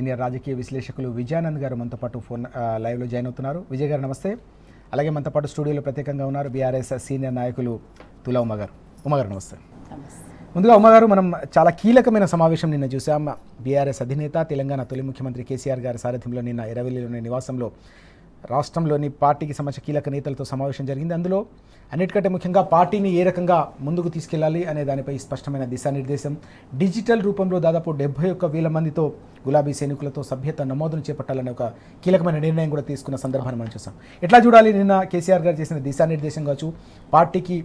Senior రాజకీయ విశ్లేషకులు విజయానంద్ గారు మనతో పాటు లైవ్లో జాయిన్ అవుతున్నారు. విజయ్ గారు నమస్తే. అలాగే మనతో పాటు స్టూడియోలో ప్రత్యేకంగా ఉన్నారు బీఆర్ఎస్ సీనియర్ నాయకులు తులా ఉమ్మగారు నమస్తే. ముందుగా ఉమ్మగారు, మనం చాలా కీలకమైన సమావేశం నిన్న చూసాం. బీఆర్ఎస్ అధినేత తెలంగాణ తొలి ముఖ్యమంత్రి కేసీఆర్ గారి సారథ్యంలో నిన్న ఎర్రవెల్లిలోని నివాసంలో రాష్ట్రంలోని పార్టీకి సంబంధించిన కీలక నేతలతో సమావేశం జరిగింది. అందులో అన్నిటికంటే ముఖ్యంగా పార్టీని ఏ రకంగా ముందుకు తీసుకెళ్లాలి అనే దానిపై స్పష్టమైన దిశానిర్దేశం, డిజిటల్ రూపంలో దాదాపు 71,000 మందితో గులాబీ సైనికులతో సభ్యత నమోదును చేపట్టాలనే ఒక కీలకమైన నిర్ణయం కూడా తీసుకున్న సందర్భాన్ని మనం చూసాం. ఎట్లా చూడాలి నిన్న కేసీఆర్ గారు చేసిన దిశానిర్దేశం కావచ్చు, పార్టీకి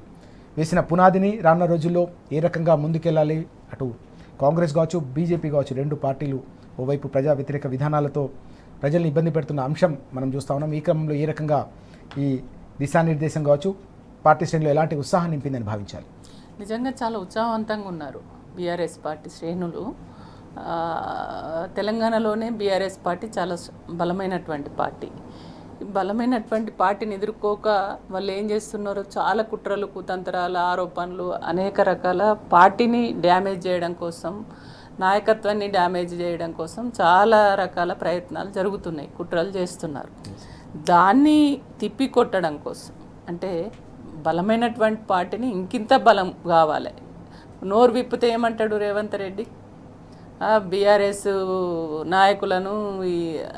వేసిన పునాదిని రానున్న రోజుల్లో ఏ రకంగా ముందుకెళ్ళాలి, అటు కాంగ్రెస్ కావచ్చు బీజేపీ కావచ్చు రెండు పార్టీలు ఓవైపు ప్రజా వ్యతిరేక విధానాలతో ప్రజల్ని ఇబ్బంది పెడుతున్న అంశం మనం చూస్తూ ఉన్నాం. ఈ క్రమంలో ఏ రకంగా ఈ దిశానిర్దేశం కావచ్చు పార్టీ శ్రేణులు ఎలాంటి ఉత్సాహం నింపిందని భావించాలి? నిజంగా చాలా ఉత్సాహవంతంగా ఉన్నారు బీఆర్ఎస్ పార్టీ శ్రేణులు. తెలంగాణలోనే బీఆర్ఎస్ పార్టీ చాలా బలమైనటువంటి పార్టీని ఎదుర్కోక వాళ్ళు ఏం చేస్తున్నారో చాలా కుట్రలు, కుతంత్రాలు, ఆరోపణలు, అనేక రకాల పార్టీని డ్యామేజ్ చేయడం కోసం, నాయకత్వాన్ని డ్యామేజ్ చేయడం కోసం చాలా రకాల ప్రయత్నాలు జరుగుతున్నాయి, కుట్రలు చేస్తున్నారు. దాన్ని తిప్పికొట్టడం కోసం, అంటే బలమైనటువంటి పార్టీని ఇంకింత బలం కావాలి. నోరు విప్పితే ఏమంటాడు రేవంత్ రెడ్డి, బీఆర్ఎస్ నాయకులను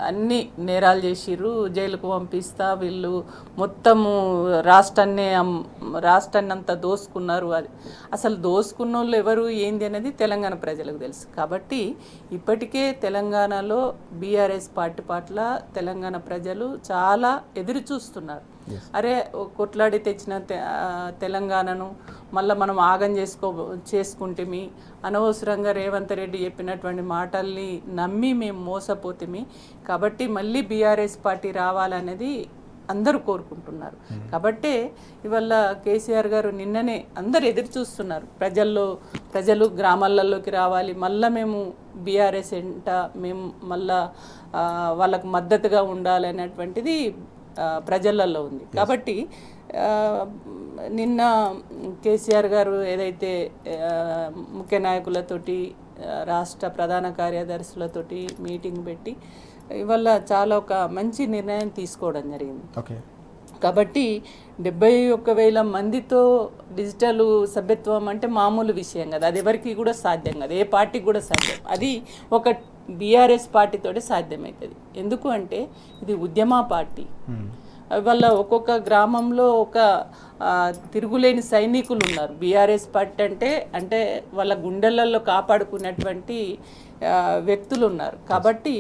అన్ని నేరాలు చేసిర్రు, జైలుకు పంపిస్తా, వీళ్ళు మొత్తము రాష్ట్రాన్ని అంతా దోసుకున్నారు. అది అసలు దోసుకున్న వాళ్ళు ఎవరు ఏంది అనేది తెలంగాణ ప్రజలకు తెలుసు. కాబట్టి ఇప్పటికే తెలంగాణలో బీఆర్ఎస్ పార్టీ పట్ల తెలంగాణ ప్రజలు చాలా ఎదురు చూస్తున్నారు. అరే కొట్లాడి తెచ్చిన తెలంగాణను మళ్ళీ మనం ఆగం చేసుకుంటేమి, అనవసరంగా రేవంత్ రెడ్డి చెప్పినటువంటి మాటల్ని నమ్మి మేము మోసపోతేమి. కాబట్టి మళ్ళీ బీఆర్ఎస్ పార్టీ రావాలనేది అందరూ కోరుకుంటున్నారు. కాబట్టే ఇవాళ కేసీఆర్ గారు నిన్ననే అందరు ఎదురు చూస్తున్నారు, ప్రజలు గ్రామాలలోకి రావాలి, మళ్ళీ మేము బీఆర్ఎస్ మేము మళ్ళా వాళ్ళకు మద్దతుగా ఉండాలి అనేటువంటిది ప్రజలలో ఉంది. కాబట్టి నిన్న కేసీఆర్ గారు ఏదైతే ముఖ్య నాయకులతోటి, రాష్ట్ర ప్రధాన కార్యదర్శులతోటి మీటింగ్ పెట్టి ఇవాళ చాలా ఒక మంచి నిర్ణయం తీసుకోవడం జరిగింది. కాబట్టి 71,000 మందితో డిజిటల్ సభ్యత్వం అంటే మామూలు విషయం కదా, అది ఎవరికి కూడా సాధ్యం కదా, ఏ పార్టీకి కూడా సాధ్యం. అది ఒక బీఆర్ఎస్ పార్టీతోటే సాధ్యమవుతుంది. ఎందుకు అంటే ఇది ఉద్యమ పార్టీ. వాళ్ళ ఒక్కొక్క గ్రామంలో ఒక తిరుగులేని సైనికులు ఉన్నారు. బీఆర్ఎస్ పార్టీ అంటే వాళ్ళ గుండెలలో కాపాడుకున్నటువంటి వ్యక్తులు ఉన్నారు. కాబట్టి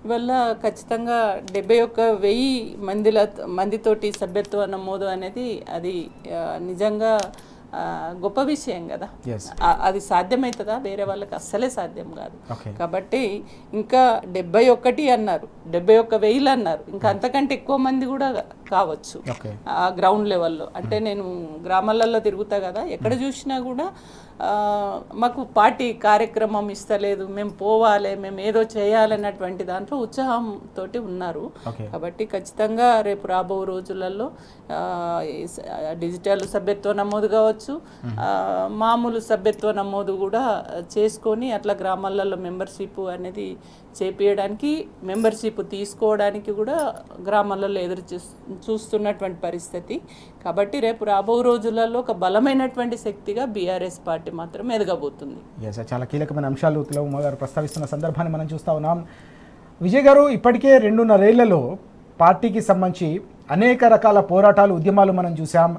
ఇవల్ల ఖచ్చితంగా 71,000 మందితోటి సభ్యత్వ నమోదు అనేది అది నిజంగా గొప్ప విషయం కదా. అది సాధ్యమవుతుందా? వేరే వాళ్ళకి అస్సలే సాధ్యం కాదు. కాబట్టి ఇంకా 71 అన్నారు, 71,000 అన్నారు, ఇంకా అంతకంటే ఎక్కువ మంది కూడా కావచ్చు ఆ గ్రౌండ్ లెవెల్లో. అంటే నేను గ్రామాలలో తిరుగుతా కదా, ఎక్కడ చూసినా కూడా మాకు పార్టీ కార్యక్రమం ఇస్తలేదు, మేము పోవాలి, మేము ఏదో చేయాలన్నటువంటి దాంట్లో ఉత్సాహంతో ఉన్నారు. కాబట్టి ఖచ్చితంగా రేపు రాబో రోజులలో డిజిటల్ సభ్యత్వ నమోదు కావచ్చు, మామూలు సభ్యత్వ నమోదు కూడా చేసుకొని అట్లా గ్రామాలలో మెంబర్షిప్ అనేది చేపించడానికి, మెంబర్షిప్ తీసుకోవడానికి కూడా గ్రామాలలో ఎదురు చూస్తున్నటువంటి పరిస్థితి. కాబట్టి రేపు రాబో రోజులలో ఒక బలమైనటువంటి శక్తిగా బీఆర్ఎస్ పార్టీ మాత్రం ఎదగబోతుంది. చాలా కీలకమైన అంశాలు ఉమా గారు ప్రస్తావిస్తున్న సందర్భాన్ని మనం చూస్తూ ఉన్నాం. విజయ్ గారు, ఇప్పటికే 2.5 ఏళ్లలో పార్టీకి సంబంధించి అనేక రకాల పోరాటాలు, ఉద్యమాలు మనం చూసాం.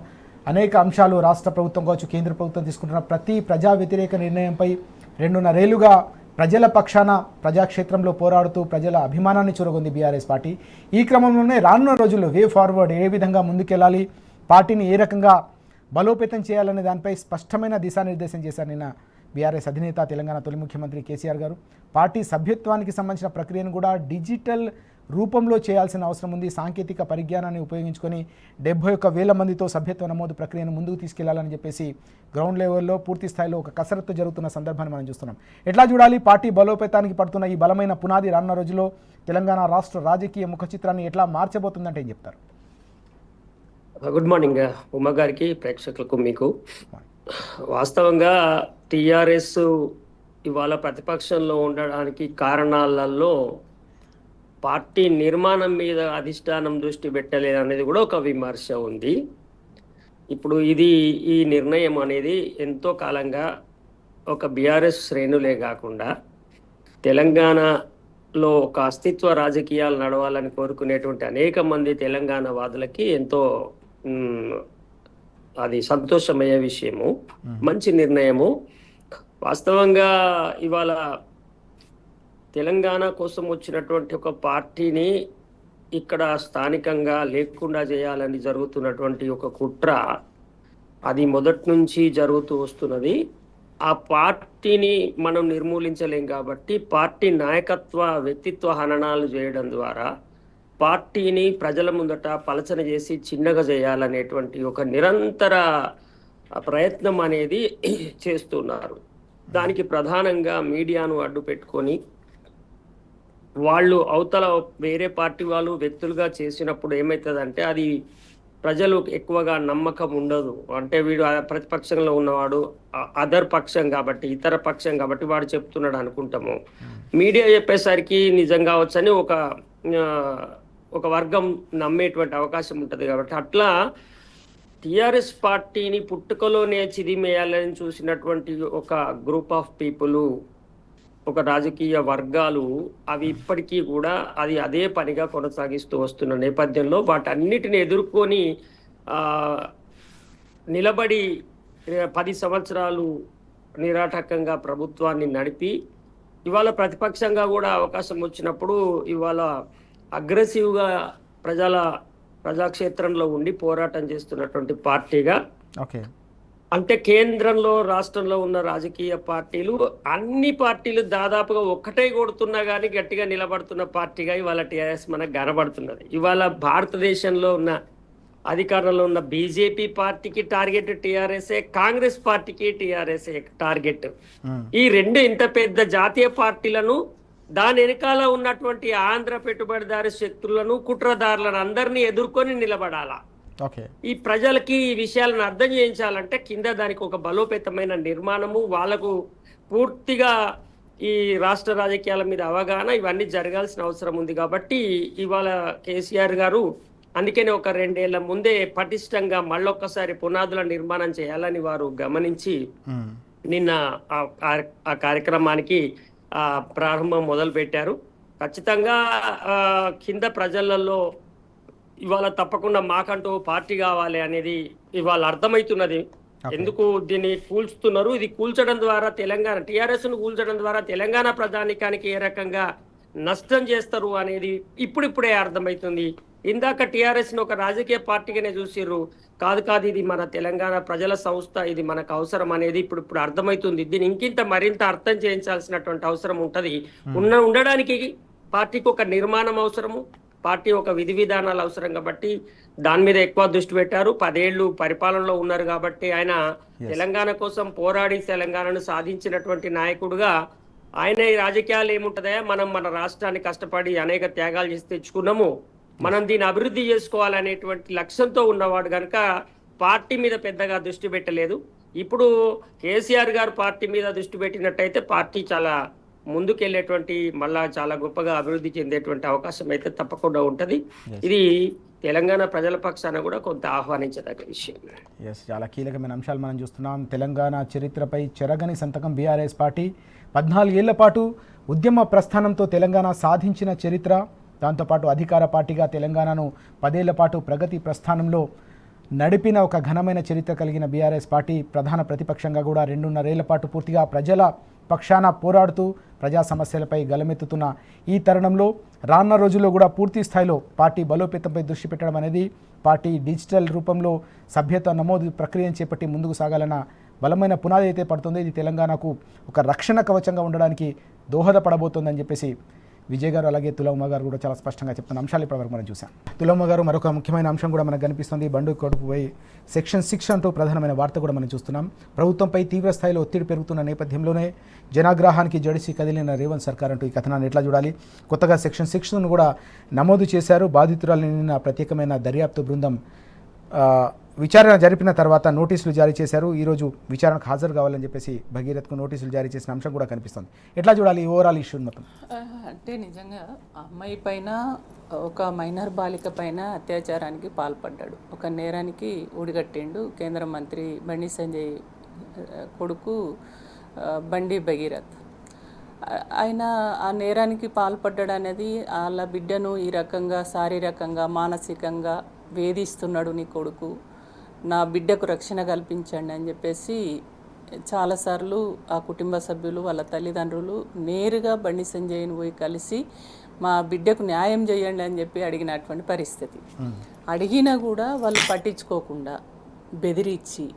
అనేక అంశాలు రాష్ట్ర ప్రభుత్వం కావచ్చు, కేంద్ర ప్రభుత్వం తీసుకుంటున్న ప్రతి ప్రజా వ్యతిరేక నిర్ణయంపై 2.5 ఏళ్లుగా ప్రజల పక్షాన ప్రజాక్షేత్రంలో పోరాడుతూ ప్రజల అభిమానాన్ని చూరగొంది బీఆర్ఎస్ పార్టీ. ఈ క్రమంలోనే రానున్న రోజుల్లో వే ఫార్వర్డ్, ఏ విధంగా ముందుకెళ్ళాలి, పార్టీని ఏ రకంగా బలోపేతం చేయాలనే దానిపై స్పష్టమైన దిశానిర్దేశం చేశారు నిన్న బీఆర్ఎస్ అధినేత తెలంగాణ తొలి ముఖ్యమంత్రి కేసీఆర్ గారు. పార్టీ సభ్యత్వానికి సంబంధించిన ప్రక్రియను కూడా డిజిటల్ రూపంలో చేయాల్సిన అవసరం ఉంది. సాంకేతిక పరిజ్ఞానాన్ని ఉపయోగించుకొని 71,000 మందితో సభ్యత్వ నమోదు ప్రక్రియను ముందుకు తీసుకెళ్లాలని చెప్పేసి గ్రౌండ్ లెవెల్లో పూర్తి స్థాయిలో ఒక కసరత్తు జరుగుతున్న సందర్భాన్ని మనం చూస్తున్నాం. ఎట్లా చూడాలి పార్టీ బలోపేతానికి పడుతున్న ఈ బలమైన పునాది రానున్న రోజుల్లో తెలంగాణ రాష్ట్ర రాజకీయ ముఖ చిత్రాన్ని ఎట్లా మార్చబోతుందంటే ఏం చెప్తారు? గుడ్ మార్నింగ్ ఉమా గారికి, ప్రేక్షకులకు. మీకు వాస్తవంగా టీఆర్ఎస్ ఇవాళ ప్రతిపక్షంలో ఉండడానికి కారణాలలో పార్టీ నిర్మాణం మీద అధిష్టానం దృష్టి పెట్టలేదు అనేది కూడా ఒక విమర్శ ఉంది. ఇప్పుడు ఈ నిర్ణయం అనేది ఎంతో కాలంగా ఒక బీఆర్ఎస్ శ్రేణులే కాకుండా తెలంగాణలో ఒక అస్తిత్వ రాజకీయాలు నడవాలని కోరుకునేటువంటి అనేక మంది తెలంగాణ వాదులకి ఎంతో అది సంతోషమయ్యే విషయము, మంచి నిర్ణయము. వాస్తవంగా ఇవాళ తెలంగాణ కోసం వచ్చినటువంటి ఒక పార్టీని ఇక్కడ స్థానికంగా లేకుండా చేయాలని జరుగుతున్నటువంటి ఒక కుట్ర అది మొదటి నుంచి జరుగుతూ వస్తున్నది. ఆ పార్టీని మనం నిర్మూలించలేం కాబట్టి పార్టీ నాయకత్వ వ్యక్తిత్వ హననాలు చేయడం ద్వారా పార్టీని ప్రజల ముందట పలచన చేసి చిన్నగా చేయాలనేటువంటి ఒక నిరంతర ప్రయత్నం అనేది చేస్తున్నారు. దానికి ప్రధానంగా మీడియాను అడ్డు పెట్టుకొని వాళ్ళు అవతల వేరే పార్టీ వాళ్ళు వ్యక్తులుగా చేసినప్పుడు ఏమవుతుందంటే అది ప్రజలు ఎక్కువగా నమ్మకం ఉండదు. అంటే వీడు ప్రతిపక్షంలో ఉన్నవాడు అదర్ పక్షం కాబట్టి, ఇతర పక్షం కాబట్టి వాడు చెప్తున్నాడు అనుకుంటాము. మీడియా చెప్పేసరికి నిజం కావచ్చని ఒక వర్గం నమ్మేటువంటి అవకాశం ఉంటుంది. కాబట్టి అట్లా టిఆర్ఎస్ పార్టీని పుట్టుకలోనే చిదిమేయాలని చూసినటువంటి ఒక గ్రూప్ ఆఫ్ పీపుల్, ఒక రాజకీయ వర్గాలు అవి ఇప్పటికీ కూడా అదే పనిగా కొనసాగిస్తూ వస్తున్న నేపథ్యంలో వాటన్నిటిని ఎదుర్కొని నిలబడి 10 సంవత్సరాలు నిరాటకంగా ప్రభుత్వాన్ని నడిపి ఇవాళ ప్రతిపక్షంగా కూడా అవకాశం వచ్చినప్పుడు ఇవాళ అగ్రెసివ్గా ప్రజాక్షేత్రంలో ఉండి పోరాటం చేస్తున్నటువంటి పార్టీగా, అంటే కేంద్రంలో రాష్ట్రంలో ఉన్న రాజకీయ పార్టీలు అన్ని పార్టీలు దాదాపుగా ఒక్కటే కొడుతున్నా కానీ గట్టిగా నిలబడుతున్న పార్టీగా ఇవాళ టీఆర్ఎస్ మనకు కనబడుతున్నది. ఇవాళ భారతదేశంలో ఉన్న అధికారంలో ఉన్న బీజేపీ పార్టీకి టార్గెట్ టీఆర్ఎస్ఏ, కాంగ్రెస్ పార్టీకి టీఆర్ఎస్ఏ టార్గెట్. ఈ రెండు ఇంత పెద్ద జాతీయ పార్టీలను దాని వెనకాల ఉన్నటువంటి ఆంధ్ర పెట్టుబడిదారు శక్తులను కుట్రదారులను అందరినీ ఎదుర్కొని నిలబడాలా. ఈ ప్రజలకి ఈ విషయాలను అర్థం చేయించాలంటే కింద దానికి ఒక బలోపేతమైన నిర్మాణము, వాళ్ళకు పూర్తిగా ఈ రాష్ట్ర రాజకీయాల మీద అవగాహన ఇవన్నీ జరగాల్సిన అవసరం ఉంది. కాబట్టి ఇవాళ కేసీఆర్ గారు అందుకనే ఒక 2 ఏళ్ల ముందే పటిష్టంగా మళ్ళొక్కసారి పునాదుల నిర్మాణం చేయాలని వారు గమనించి నిన్న ఆ కార్యక్రమానికి ప్రారంభం మొదలు పెట్టారు. ఖచ్చితంగా కింద ప్రజలలో ఇవాళ తప్పకుండా మాకంటూ పార్టీ కావాలి అనేది ఇవాళ అర్థమవుతున్నది. ఎందుకు దీన్ని కూల్చుతున్నారు, ఇది కూల్చడం ద్వారా తెలంగాణ టీఆర్ఎస్ ను కూల్చడం ద్వారా తెలంగాణ ప్రజానికానికి ఏ రకంగా నష్టం చేస్తారు అనేది ఇప్పుడిప్పుడే అర్థమవుతుంది. ఇందాక టీఆర్ఎస్ ను ఒక రాజకీయ పార్టీగానే చూసిర్రు, కాదు ఇది మన తెలంగాణ ప్రజల సంస్థ, ఇది మనకు అవసరం అనేది ఇప్పుడు అర్థమవుతుంది. దీన్ని ఇంకింత మరింత అర్థం చేయించాల్సినటువంటి అవసరం ఉంటది. ఉండడానికి పార్టీకి ఒక నిర్మాణం అవసరము, పార్టీ ఒక విధి విధానాలు అవసరం కాబట్టి దాని మీద ఎక్కువ దృష్టి పెట్టారు. 10 ఏళ్ళు పరిపాలనలో ఉన్నారు కాబట్టి ఆయన తెలంగాణ కోసం పోరాడి తెలంగాణను సాధించినటువంటి నాయకుడుగా ఆయన ఈ రాజకీయాలు ఏముంటదా, మనం మన రాష్ట్రాన్ని కష్టపడి అనేక త్యాగాలు చేసి తెచ్చుకున్నాము, మనం దీన్ని అభివృద్ధి చేసుకోవాలనేటువంటి లక్ష్యంతో ఉన్నవాడు కనుక పార్టీ మీద పెద్దగా దృష్టి పెట్టలేదు. ఇప్పుడు కేసీఆర్ గారు పార్టీ మీద దృష్టి పెట్టినట్టయితే పార్టీ చాలా ముందుకెళ్లేటువంటి మళ్ళా చాలా గొప్పగా అభివృద్ధి చెందేటువంటి అవకాశం అయితే తప్పకుండా ఉంటది. ఇది తెలంగాణ ప్రజల పక్షాన కూడా కొంత ఆహ్వానించదగ్గ విషయం. చాలా కీలకమైన అంశాలు మనం చూస్తున్నాం. తెలంగాణ చరిత్రపై చెరగని సంతకం బీఆర్ఎస్ పార్టీ 14 ఏళ్ల పాటు ఉద్యమ ప్రస్థానంతో తెలంగాణ సాధించిన చరిత్ర, దాంతోపాటు అధికార పార్టీగా తెలంగాణను 10 ఏళ్ల పాటు ప్రగతి ప్రస్థానంలో నడిపిన ఒక ఘనమైన చరిత్ర కలిగిన బీఆర్ఎస్ పార్టీ ప్రధాన ప్రతిపక్షంగా కూడా 2.5 ఏళ్ల పాటు పూర్తిగా ప్రజల పక్షాన పోరాడుతూ ప్రజా సమస్యలపై గలమెత్తుతున్న ఈ తరుణంలో రానున్న రోజుల్లో కూడా పూర్తి స్థాయిలో పార్టీ బలోపేతంపై దృష్టి పెట్టడం అనేది, పార్టీ డిజిటల్ రూపంలో సభ్యత నమోదు ప్రక్రియను చేపట్టి ముందుకు సాగాలన్న బలమైన పునాది అయితే పడుతుంది. ఇది తెలంగాణకు ఒక రక్షణ కవచంగా ఉండడానికి దోహదపడబోతోందని చెప్పేసి విజయ్ గారు అలాగే తులమ్మ గారు కూడా చాలా స్పష్టంగా చెప్తున్న అంశాలు ఇప్పటివరకు మనం చూసాం. తులమ్మ గారు మరొక ముఖ్యమైన అంశం కూడా మనకు కనిపిస్తుంది. బండు కొడుకుపై సెక్షన్ 6 అంటూ ప్రధానమైన వార్త కూడా మనం చూస్తున్నాం. ప్రభుత్వంపై తీవ్ర స్థాయిలో ఒత్తిడి పెరుగుతున్న నేపథ్యంలోనే జనాగ్రహానికి జడిసి కదిలిన రేవంత్ సర్కార్ అంటూ ఈ కథనాన్ని ఎట్లా చూడాలి? కొత్తగా సెక్షన్ 6ను కూడా నమోదు చేశారు. బాధితురాలిని నిన్న ప్రత్యేకమైన దర్యాప్తు బృందం విచారణ జరిపిన తర్వాత నోటీసులు జారీ చేశారు. ఈరోజు విచారణకు హాజరు కావాలని చెప్పేసి భగీరథ్కు నోటీసులు జారీ చేసిన అంశం కూడా కనిపిస్తుంది. ఎట్లా చూడాలి ఈ ఓవరాల్ ఇష్యూ మొత్తం? అంటే నిజంగా అమ్మాయి పైన, ఒక మైనర్ బాలిక పైన అత్యాచారానికి పాల్పడ్డాడు, ఒక నేరానికి ఊడిగట్టిండు కేంద్ర మంత్రి బండి సంజయ్ కొడుకు బండి భగీరథ్. ఆయన ఆ నేరానికి పాల్పడ్డాడు అనేది వాళ్ళ బిడ్డను ఈ రకంగా శారీరకంగా మానసికంగా వేధిస్తున్నాడు నీ కొడుకు, నా బిడ్డకు రక్షణ కల్పించండి అని చెప్పేసి చాలాసార్లు ఆ కుటుంబ సభ్యులు వాళ్ళ తల్లిదండ్రులు నేరుగా బండి సంజయ్ని పోయి కలిసి మా బిడ్డకు న్యాయం చేయండి అని చెప్పి అడిగినటువంటి పరిస్థితి. అడిగినా కూడా వాళ్ళు పట్టించుకోకుండా బెదిరించి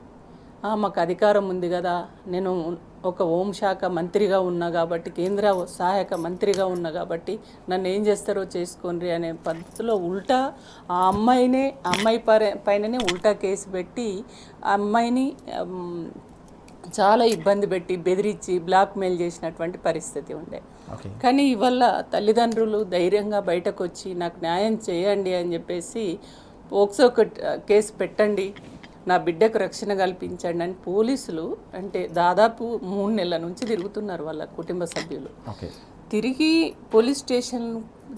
మాకు అధికారం ఉంది కదా, నేను ఒక హోంశాఖ మంత్రిగా ఉన్నా కాబట్టి, కేంద్ర సహాయక మంత్రిగా ఉన్నా కాబట్టి నన్ను ఏం చేస్తారో చేసుకోండి అనే పద్ధతిలో ఉల్టా ఆ అమ్మాయి పైననే ఉల్టా కేసు పెట్టి ఆ అమ్మాయిని చాలా ఇబ్బంది పెట్టి బెదిరించి బ్లాక్మెయిల్ చేసినటువంటి పరిస్థితి ఉండే. కానీ ఇవాళ తల్లిదండ్రులు ధైర్యంగా బయటకు వచ్చి నాకు న్యాయం చేయండి అని చెప్పేసి పోక్సో కేసు పెట్టండి, నా బిడ్డకు రక్షణ కల్పించండి అని పోలీసులు అంటే దాదాపు 3 నెలల నుంచి తిరుగుతున్నారు వాళ్ళ కుటుంబ సభ్యులు. తిరిగి పోలీస్ స్టేషన్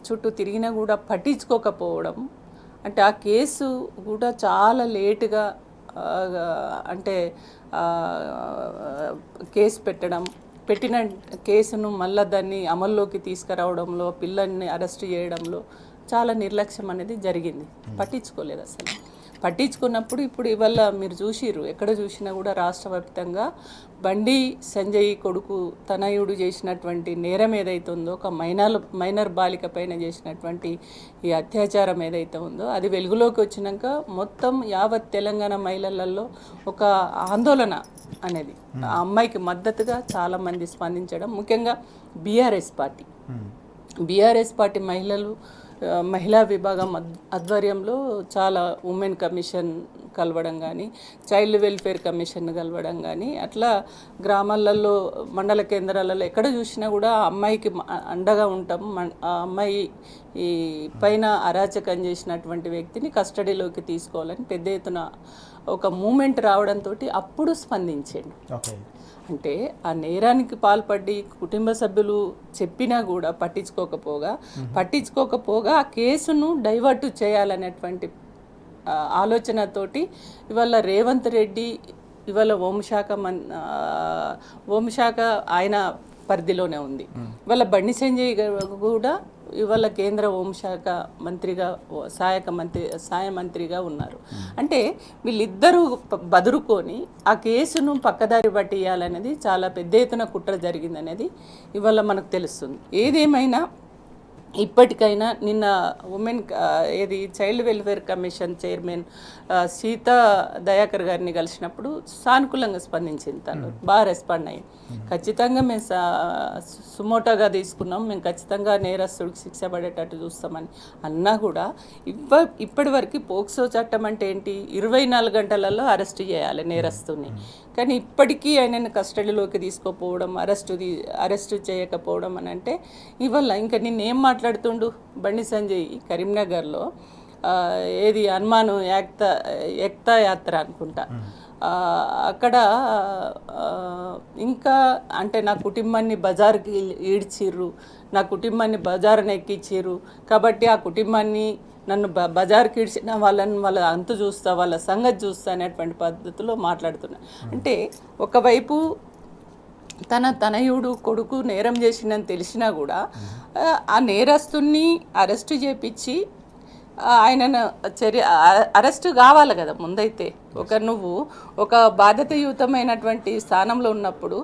చుట్టూ తిరిగినా కూడా పట్టించుకోకపోవడం, అంటే ఆ కేసు కూడా చాలా లేటుగా అంటే కేసు పెట్టిన కేసును మళ్ళీ దాన్ని అమల్లోకి తీసుకురావడంలో, పిల్లల్ని అరెస్ట్ చేయడంలో చాలా నిర్లక్ష్యం అనేది జరిగింది. పట్టించుకోలేదు అసలు. పట్టించుకున్నప్పుడు ఇప్పుడు ఇవాళ మీరు చూసిర్రు, ఎక్కడ చూసినా కూడా రాష్ట్ర వ్యాప్తంగా బండి సంజయ్ కొడుకు తనయుడు చేసినటువంటి నేరం ఏదైతే ఉందో, ఒక మైనర్ బాలిక పైన చేసినటువంటి ఈ అత్యాచారం ఏదైతే ఉందో అది వెలుగులోకి వచ్చినాక మొత్తం యావత్ తెలంగాణ మహిళలలో ఒక ఆందోళన అనేది, ఆ అమ్మాయికి మద్దతుగా చాలామంది స్పందించడం, ముఖ్యంగా బీఆర్ఎస్ పార్టీ మహిళా విభాగం ఆధ్వర్యంలో చాలా ఉమెన్ కమిషన్ కలవడం కానీ, చైల్డ్ వెల్ఫేర్ కమిషన్ కలవడం కానీ, అట్లా గ్రామాలలో మండల కేంద్రాలలో ఎక్కడ చూసినా కూడా అమ్మాయికి అండగా ఉంటాం, ఆ అమ్మాయి ఈ పైన అరాచకం చేసినటువంటి వ్యక్తిని కస్టడీలోకి తీసుకోవాలని పెద్ద ఎత్తున ఒక మూమెంట్ రావడంతో అప్పుడు స్పందించండి. అంటే ఆ నేరానికి పాల్పడి కుటుంబ సభ్యులు చెప్పినా కూడా పట్టించుకోకపోగా ఆ కేసును డైవర్ట్ చేయాలనేటువంటి ఆలోచనతోటి ఇవాళ రేవంత్ రెడ్డి ఇవాళ హోంశాఖ ఆయన పరిధిలోనే ఉంది. ఇవాళ బండి సంజయ్ కూడా ఇవాళ కేంద్ర హోంశాఖ మంత్రిగా సహాయ మంత్రిగా ఉన్నారు. అంటే వీళ్ళిద్దరూ బదురుకొని ఆ కేసును పక్కదారి పట్టియాలనేది చాలా పెద్ద ఎత్తున కుట్ర జరిగిందనేది ఇవాళ మనకు తెలుస్తుంది. ఏదేమైనా ఇప్పటికైనా నిన్న child welfare commission chairman Sita Dayakar గారిని కలిసినప్పుడు సానుకూలంగా స్పందించింది, తను బాగా రెస్పాండ్ అయ్యింది. ఖచ్చితంగా మేము సుమోటోగా తీసుకున్నాం, మేము ఖచ్చితంగా నేరస్తుడికి శిక్ష పడేటట్టు చూస్తామని అన్నా కూడా ఇప్పటి వరకు పోక్సో చట్టం అంటే ఏంటి, 24 గంటలలో అరెస్ట్ చేయాలి నేరస్తుని. కానీ ఇప్పటికీ ఆయనను కస్టడీలోకి తీసుకోపోవడం, అరెస్టు చేయకపోవడం అని అంటే ఇవాళ ఇంకా నిన్నేం మాట్లాడుతుండు బండి సంజయ్ కరీంనగర్లో హనుమాన్ ఏక్తా యాత్ర అనుకుంటా, అక్కడ ఇంకా అంటే నా కుటుంబాన్ని బజార్కి ఈడ్చిర్రు, నా కుటుంబాన్ని బజారుని ఎక్కించిర్రు కాబట్టి ఆ కుటుంబాన్ని నన్ను బజార్కి ఇడ్చిన వాళ్ళ అంతు చూస్తా, వాళ్ళ సంగతి చూస్తా అనేటువంటి పద్ధతిలో మాట్లాడుతున్నా. అంటే ఒకవైపు తనయుడు కొడుకు నేరం చేసిందని తెలిసినా కూడా ఆ నేరస్తుని అరెస్టు చేపించి ఆయనను అరెస్టు కావాలి కదా ముందైతే. నువ్వు ఒక బాధ్యతాయుతమైనటువంటి స్థానంలో ఉన్నప్పుడు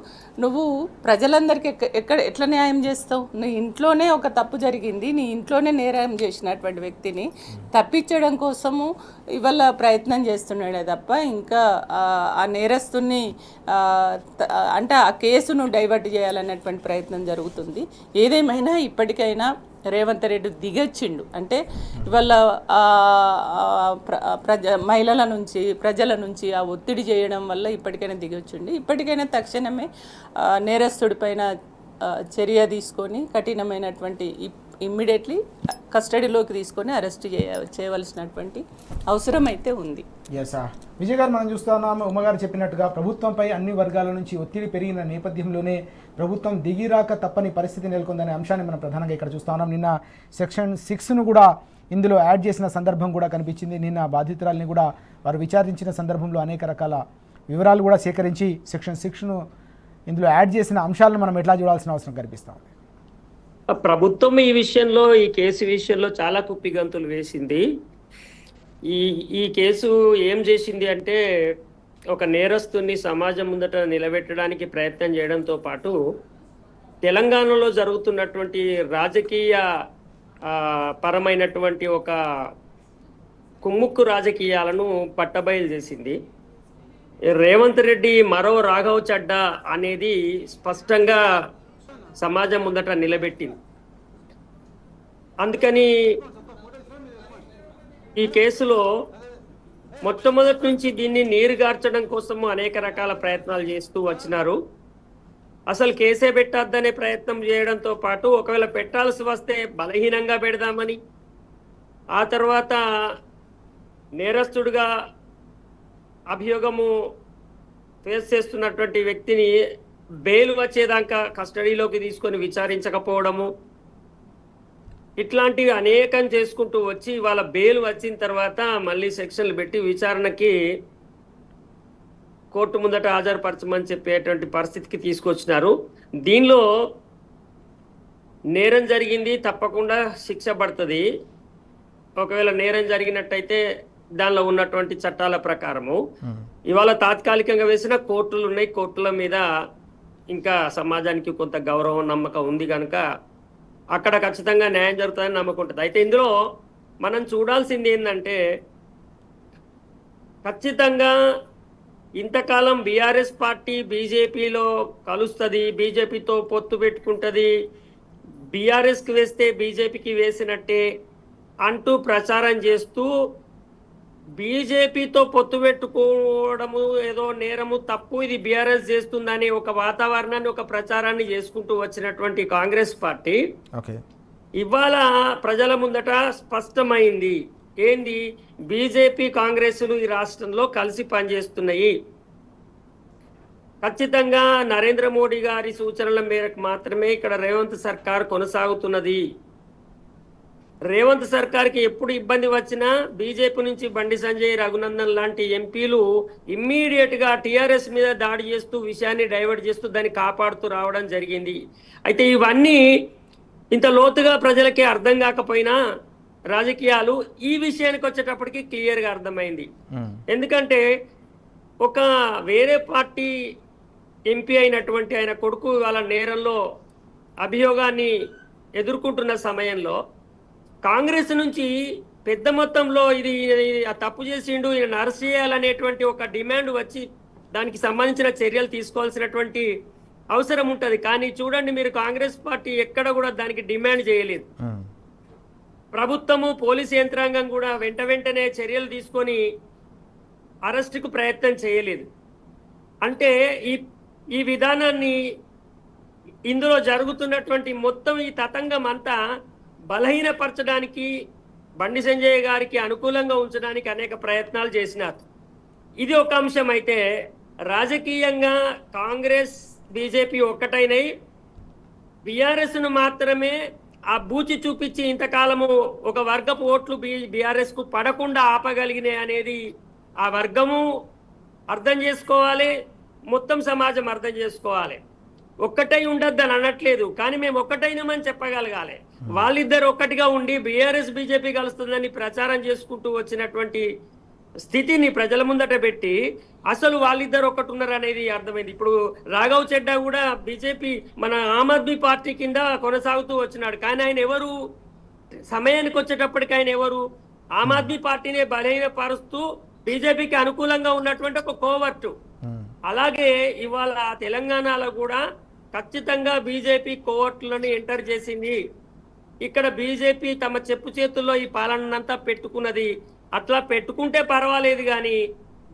నువ్వు ప్రజలందరికీ ఎట్లా న్యాయం చేస్తావు? నీ ఇంట్లోనే ఒక తప్పు జరిగింది, నీ ఇంట్లోనే నేరం చేసినటువంటి వ్యక్తిని తప్పించడం కోసము ఇవాళ ప్రయత్నం చేస్తున్నాడే తప్ప ఇంకా ఆ నేరస్తుని అంటే ఆ కేసును డైవర్ట్ చేయాలనేటువంటి ప్రయత్నం జరుగుతుంది. ఏదేమైనా ఇప్పటికైనా రేవంత్ రెడ్డి దిగొచ్చిండు. అంటే ఇవాళ ప్రజల నుంచి ఆ ఒత్తిడి చేయడం వల్ల ఇప్పటికైనా దిగొచ్చిండు. ఇప్పటికైనా తక్షణమే నేరస్తుడి పైన చర్య తీసుకొని కఠినమైనటువంటి ఇమ్మీడియట్లీ కస్టడీలోకి తీసుకొని అరెస్ట్ చేయవలసినటువంటి అవసరం అయితే ఉంది. ఎస్ విజయ్ గారు, మనం చూస్తా ఉన్నాము ఉమ్మగారు చెప్పినట్టుగా ప్రభుత్వంపై అన్ని వర్గాల నుంచి ఒత్తిడి పెరిగిన నేపథ్యంలోనే ప్రభుత్వం దిగిరాక తప్పని పరిస్థితి నెలకొందనే అంశాన్ని మనం ప్రధానంగా ఇక్కడ చూస్తా ఉన్నాం. నిన్న సెక్షన్ 6ను కూడా ఇందులో యాడ్ చేసిన సందర్భం కూడా కనిపించింది. నిన్న బాధితురాల్ని కూడా వారు విచారించిన సందర్భంలో అనేక రకాల వివరాలు కూడా సేకరించి సెక్షన్ 6ను ఇందులో యాడ్ చేసిన అంశాలను మనం ఎట్లా చూడాల్సిన అవసరం కనిపిస్తా ఉంది. ప్రభుత్వం ఈ విషయంలో, ఈ కేసు విషయంలో చాలా కుప్పిగంతులు వేసింది. ఈ కేసు ఏం చేసింది అంటే ఒక నేరస్తుని సమాజం ముందట నిలబెట్టడానికి ప్రయత్నం చేయడంతో పాటు తెలంగాణలో జరుగుతున్నటువంటి రాజకీయ పరమైనటువంటి ఒక కుమ్ముక్కు రాజకీయాలను పట్టబయలు చేసింది. రేవంత్ రెడ్డి మరో రాఘవ్ చడ్డా అనేది స్పష్టంగా సమాజం ముందట నిలబెట్టింది. అందుకని ఈ కేసులో మొట్టమొదటి నుంచి దీన్ని నీరుగార్చడం కోసము అనేక రకాల ప్రయత్నాలు చేస్తూ వచ్చినారు. అసలు కేసే పెట్టద్దనే ప్రయత్నం చేయడంతో పాటు ఒకవేళ పెట్టాల్సి వస్తే బలహీనంగా పెడదామని, ఆ తర్వాత నేరస్తుడిగా అభియోగము ఫేస్ చేస్తున్నటువంటి వ్యక్తిని బెయిల్ వచ్చేదాకా కస్టడీలోకి తీసుకొని విచారించకపోవడము, ఇట్లాంటివి అనేకం చేసుకుంటూ వచ్చి వాళ్ళ బెయిల్ వచ్చిన తర్వాత మళ్ళీ సెక్షన్లు పెట్టి విచారణకి కోర్టు ముందట హాజరుపరచమని చెప్పేటువంటి పరిస్థితికి తీసుకొచ్చినారు. దీనిలో నేరం జరిగింది, తప్పకుండా శిక్ష పడుతుంది. ఒకవేళ నేరం జరిగినట్టయితే దానిలో ఉన్నటువంటి చట్టాల ప్రకారము ఇవాళ తాత్కాలికంగా వేసిన కోర్టులు ఉన్నాయి. కోర్టుల మీద ఇంకా సమాజానికి కొంత గౌరవం, నమ్మకం ఉంది కనుక అక్కడ ఖచ్చితంగా న్యాయం జరుగుతుందని నమ్మకం ఉంటుంది. అయితే ఇందులో మనం చూడాల్సింది ఏంటంటే, ఖచ్చితంగా ఇంతకాలం బీఆర్ఎస్ పార్టీ బీజేపీలో కలుస్తుంది, బీజేపీతో పొత్తు పెట్టుకుంటుంది, బీఆర్ఎస్కి వేస్తే బీజేపీకి వేసినట్టే అంటూ ప్రచారం చేస్తూ బీజేపీతో పొత్తు పెట్టుకోవడము ఏదో నేరము, తప్పు, ఇది బీఆర్ఎస్ చేస్తుందని ఒక వాతావరణాన్ని, ఒక ప్రచారాన్ని చేసుకుంటూ వచ్చినటువంటి కాంగ్రెస్ పార్టీ ఇవాళ ప్రజల ముందట స్పష్టమైంది. ఏంది? బీజేపీ కాంగ్రెస్లు ఈ రాష్ట్రంలో కలిసి పనిచేస్తున్నాయి. ఖచ్చితంగా నరేంద్ర మోడీ గారి సూచనల మేరకు మాత్రమే ఇక్కడ రేవంత్ సర్కార్ కొనసాగుతున్నది. రేవంత్ సర్కార్కి ఎప్పుడు ఇబ్బంది వచ్చినా బీజేపీ నుంచి బండి సంజయ్, రఘునందన్ లాంటి ఎంపీలు ఇమ్మీడియట్గా టీఆర్ఎస్ మీద దాడి చేస్తూ విషయాన్ని డైవర్ట్ చేస్తూ దాన్ని కాపాడుతూ రావడం జరిగింది. అయితే ఇవన్నీ ఇంత లోతుగా ప్రజలకి అర్థం కాకపోయినా రాజకీయాలు ఈ విషయానికి వచ్చేటప్పటికి క్లియర్గా అర్థమైంది. ఎందుకంటే ఒక వేరే పార్టీ ఎంపీ అయినటువంటి ఆయన కొడుకు వాళ్ళ నేరంలో అభియోగాన్ని ఎదుర్కొంటున్న సమయంలో కాంగ్రెస్ నుంచి పెద్ద మొత్తంలో ఇది తప్పు చేసిండు, ఈయన అరెస్ట్ చేయాలనేటువంటి ఒక డిమాండ్ వచ్చి దానికి సంబంధించిన చర్యలు తీసుకోవాల్సినటువంటి అవసరం ఉంటుంది. కానీ చూడండి, మీరు కాంగ్రెస్ పార్టీ ఎక్కడ కూడా దానికి డిమాండ్ చేయలేదు. ప్రభుత్వము, పోలీసు యంత్రాంగం కూడా వెంటనే చర్యలు తీసుకొని అరెస్టుకు ప్రయత్నం చేయలేదు. అంటే ఈ విధానాన్ని, ఇందులో జరుగుతున్నటువంటి మొత్తం ఈ తతంగం అంతా బలహీనపరచడానికి, బండి సంజయ్ గారికి అనుకూలంగా ఉంచడానికి అనేక ప్రయత్నాలు చేసినారు. ఇది ఒక అంశం. అయితే రాజకీయంగా కాంగ్రెస్, బీజేపీ ఒక్కటైనై బీఆర్ఎస్ను మాత్రమే ఆ బూచి చూపించి ఇంతకాలము ఒక వర్గపు ఓట్లు బీఆర్ఎస్కు పడకుండా ఆపగలిగినాయి అనేది ఆ వర్గము అర్థం చేసుకోవాలి, మొత్తం సమాజం అర్థం చేసుకోవాలి. ఒక్కటై ఉండద్దని అనట్లేదు, కానీ మేము ఒక్కటైనామని చెప్పగలగాలి. వాళ్ళిద్దరు ఒక్కటిగా ఉండి బీఆర్ఎస్ బీజేపీ కలుస్తుందని ప్రచారం చేసుకుంటూ వచ్చినటువంటి స్థితిని ప్రజల ముందట పెట్టి అసలు వాళ్ళిద్దరు ఒక్కటి ఉన్నారు అనేది అర్థమైంది. ఇప్పుడు రాఘవ్ చెడ్డా కూడా బీజేపీ, మన ఆమ్ ఆద్మీ పార్టీ కింద కొనసాగుతూ వచ్చినాడు. కానీ ఆయన ఎవరు? సమయానికి వచ్చేటప్పటికి ఆయన ఎవరు? ఆమ్ ఆద్మీ పార్టీనే బలహీనపరుస్తూ బీజేపీకి అనుకూలంగా ఉన్నటువంటి ఒక కోవర్టు. అలాగే ఇవాళ తెలంగాణలో కూడా ఖచ్చితంగా బీజేపీ కోవర్టులను ఎంటర్ చేసింది. ఇక్కడ బీజేపీ తమ చెప్పు చేతుల్లో ఈ పాలనంతా పెట్టుకున్నది. అట్లా పెట్టుకుంటే పర్వాలేదు, కానీ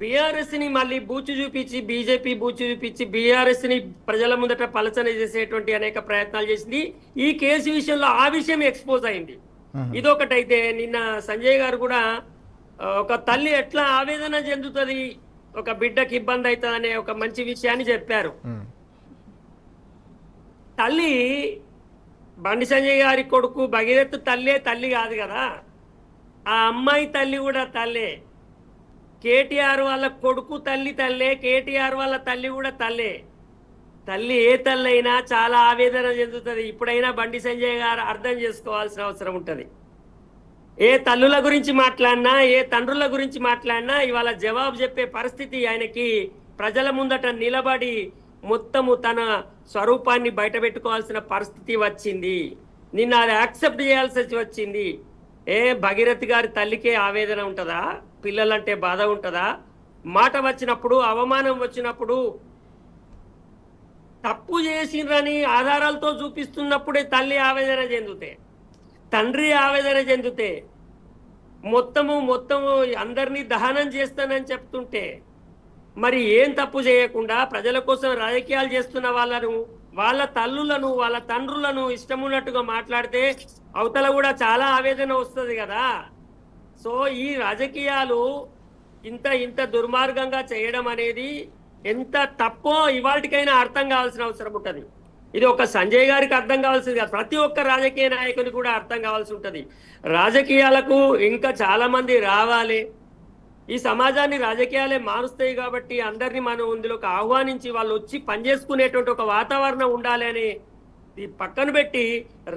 బీఆర్ఎస్ ని మళ్ళీ బూచి చూపించి, బీజేపీ బూచి చూపించి బీఆర్ఎస్ ని ప్రజల ముందట పలచన చేసేటువంటి అనేక ప్రయత్నాలు చేసింది. ఈ కేసు విషయంలో ఆ విషయం ఎక్స్పోజ్ అయింది. ఇదొకటైతే నిన్న సంజయ్ గారు కూడా ఒక తల్లి ఎట్లా ఆవేదన చెందుతుంది, ఒక బిడ్డకి ఇబ్బంది అవుతుంది అనే ఒక మంచి విషయాన్ని చెప్పారు. తల్లి బండి సంజయ్ గారి కొడుకు భగీరథ్ తల్లి కాదు కదా, ఆ అమ్మాయి తల్లి కూడా తల్లే. కేటీఆర్ వాళ్ళ కొడుకు తల్లే, కేటీఆర్ వాళ్ళ తల్లి కూడా తల్లే. తల్లి ఏ తల్లి అయినా చాలా ఆవేదన చెందుతుంది. ఇప్పుడైనా బండి సంజయ్ గారు అర్థం చేసుకోవాల్సిన అవసరం ఉంటుంది. ఏ తల్లుల గురించి మాట్లాడినా, ఏ తండ్రుల గురించి మాట్లాడినా ఇవాళ జవాబు చెప్పే పరిస్థితి ఆయనకి ప్రజల ముందట నిలబడి మొత్తము తన స్వరూపాన్ని బయట పెట్టుకోవాల్సిన పరిస్థితి వచ్చింది. నిన్న అది యాక్సెప్ట్ చేయాల్సి వచ్చింది. భగీరథ్ గారి తల్లికే ఆవేదన ఉంటుందా? పిల్లలంటే బాధ ఉంటుందా? మాట వచ్చినప్పుడు, అవమానం వచ్చినప్పుడు, తప్పు చేసిండ్రని ఆధారాలతో చూపిస్తున్నప్పుడే తల్లి ఆవేదన చెందుతే, తండ్రి ఆవేదన చెందుతే, మొత్తము అందరినీ దహనం చేస్తానని చెప్తుంటే, మరి ఏం తప్పు చేయకుండా ప్రజల కోసం రాజకీయాలు చేస్తున్న వాళ్ళను, వాళ్ళ తల్లులను, వాళ్ళ తండ్రులను ఇష్టమున్నట్టుగా మాట్లాడితే అవతల కూడా చాలా ఆవేదన వస్తుంది కదా. సో ఈ రాజకీయాలు ఇంత దుర్మార్గంగా చేయడం అనేది ఎంత తప్పో ఇవాళకైనా అర్థం కావాల్సిన అవసరం ఉంటుంది. ఇది ఒక సంజయ్ గారికి అర్థం కావాల్సింది కాదు, ప్రతి ఒక్క రాజకీయ నాయకుని కూడా అర్థం కావాల్సి ఉంటుంది. రాజకీయాలకు ఇంకా చాలా మంది రావాలి. ఈ సమాజాన్ని రాజకీయాలే మారుస్తాయి కాబట్టి అందరినీ మనం ఇందులోకి ఆహ్వానించి వాళ్ళు వచ్చి పనిచేసుకునేటువంటి ఒక వాతావరణం ఉండాలి అని పక్కన పెట్టి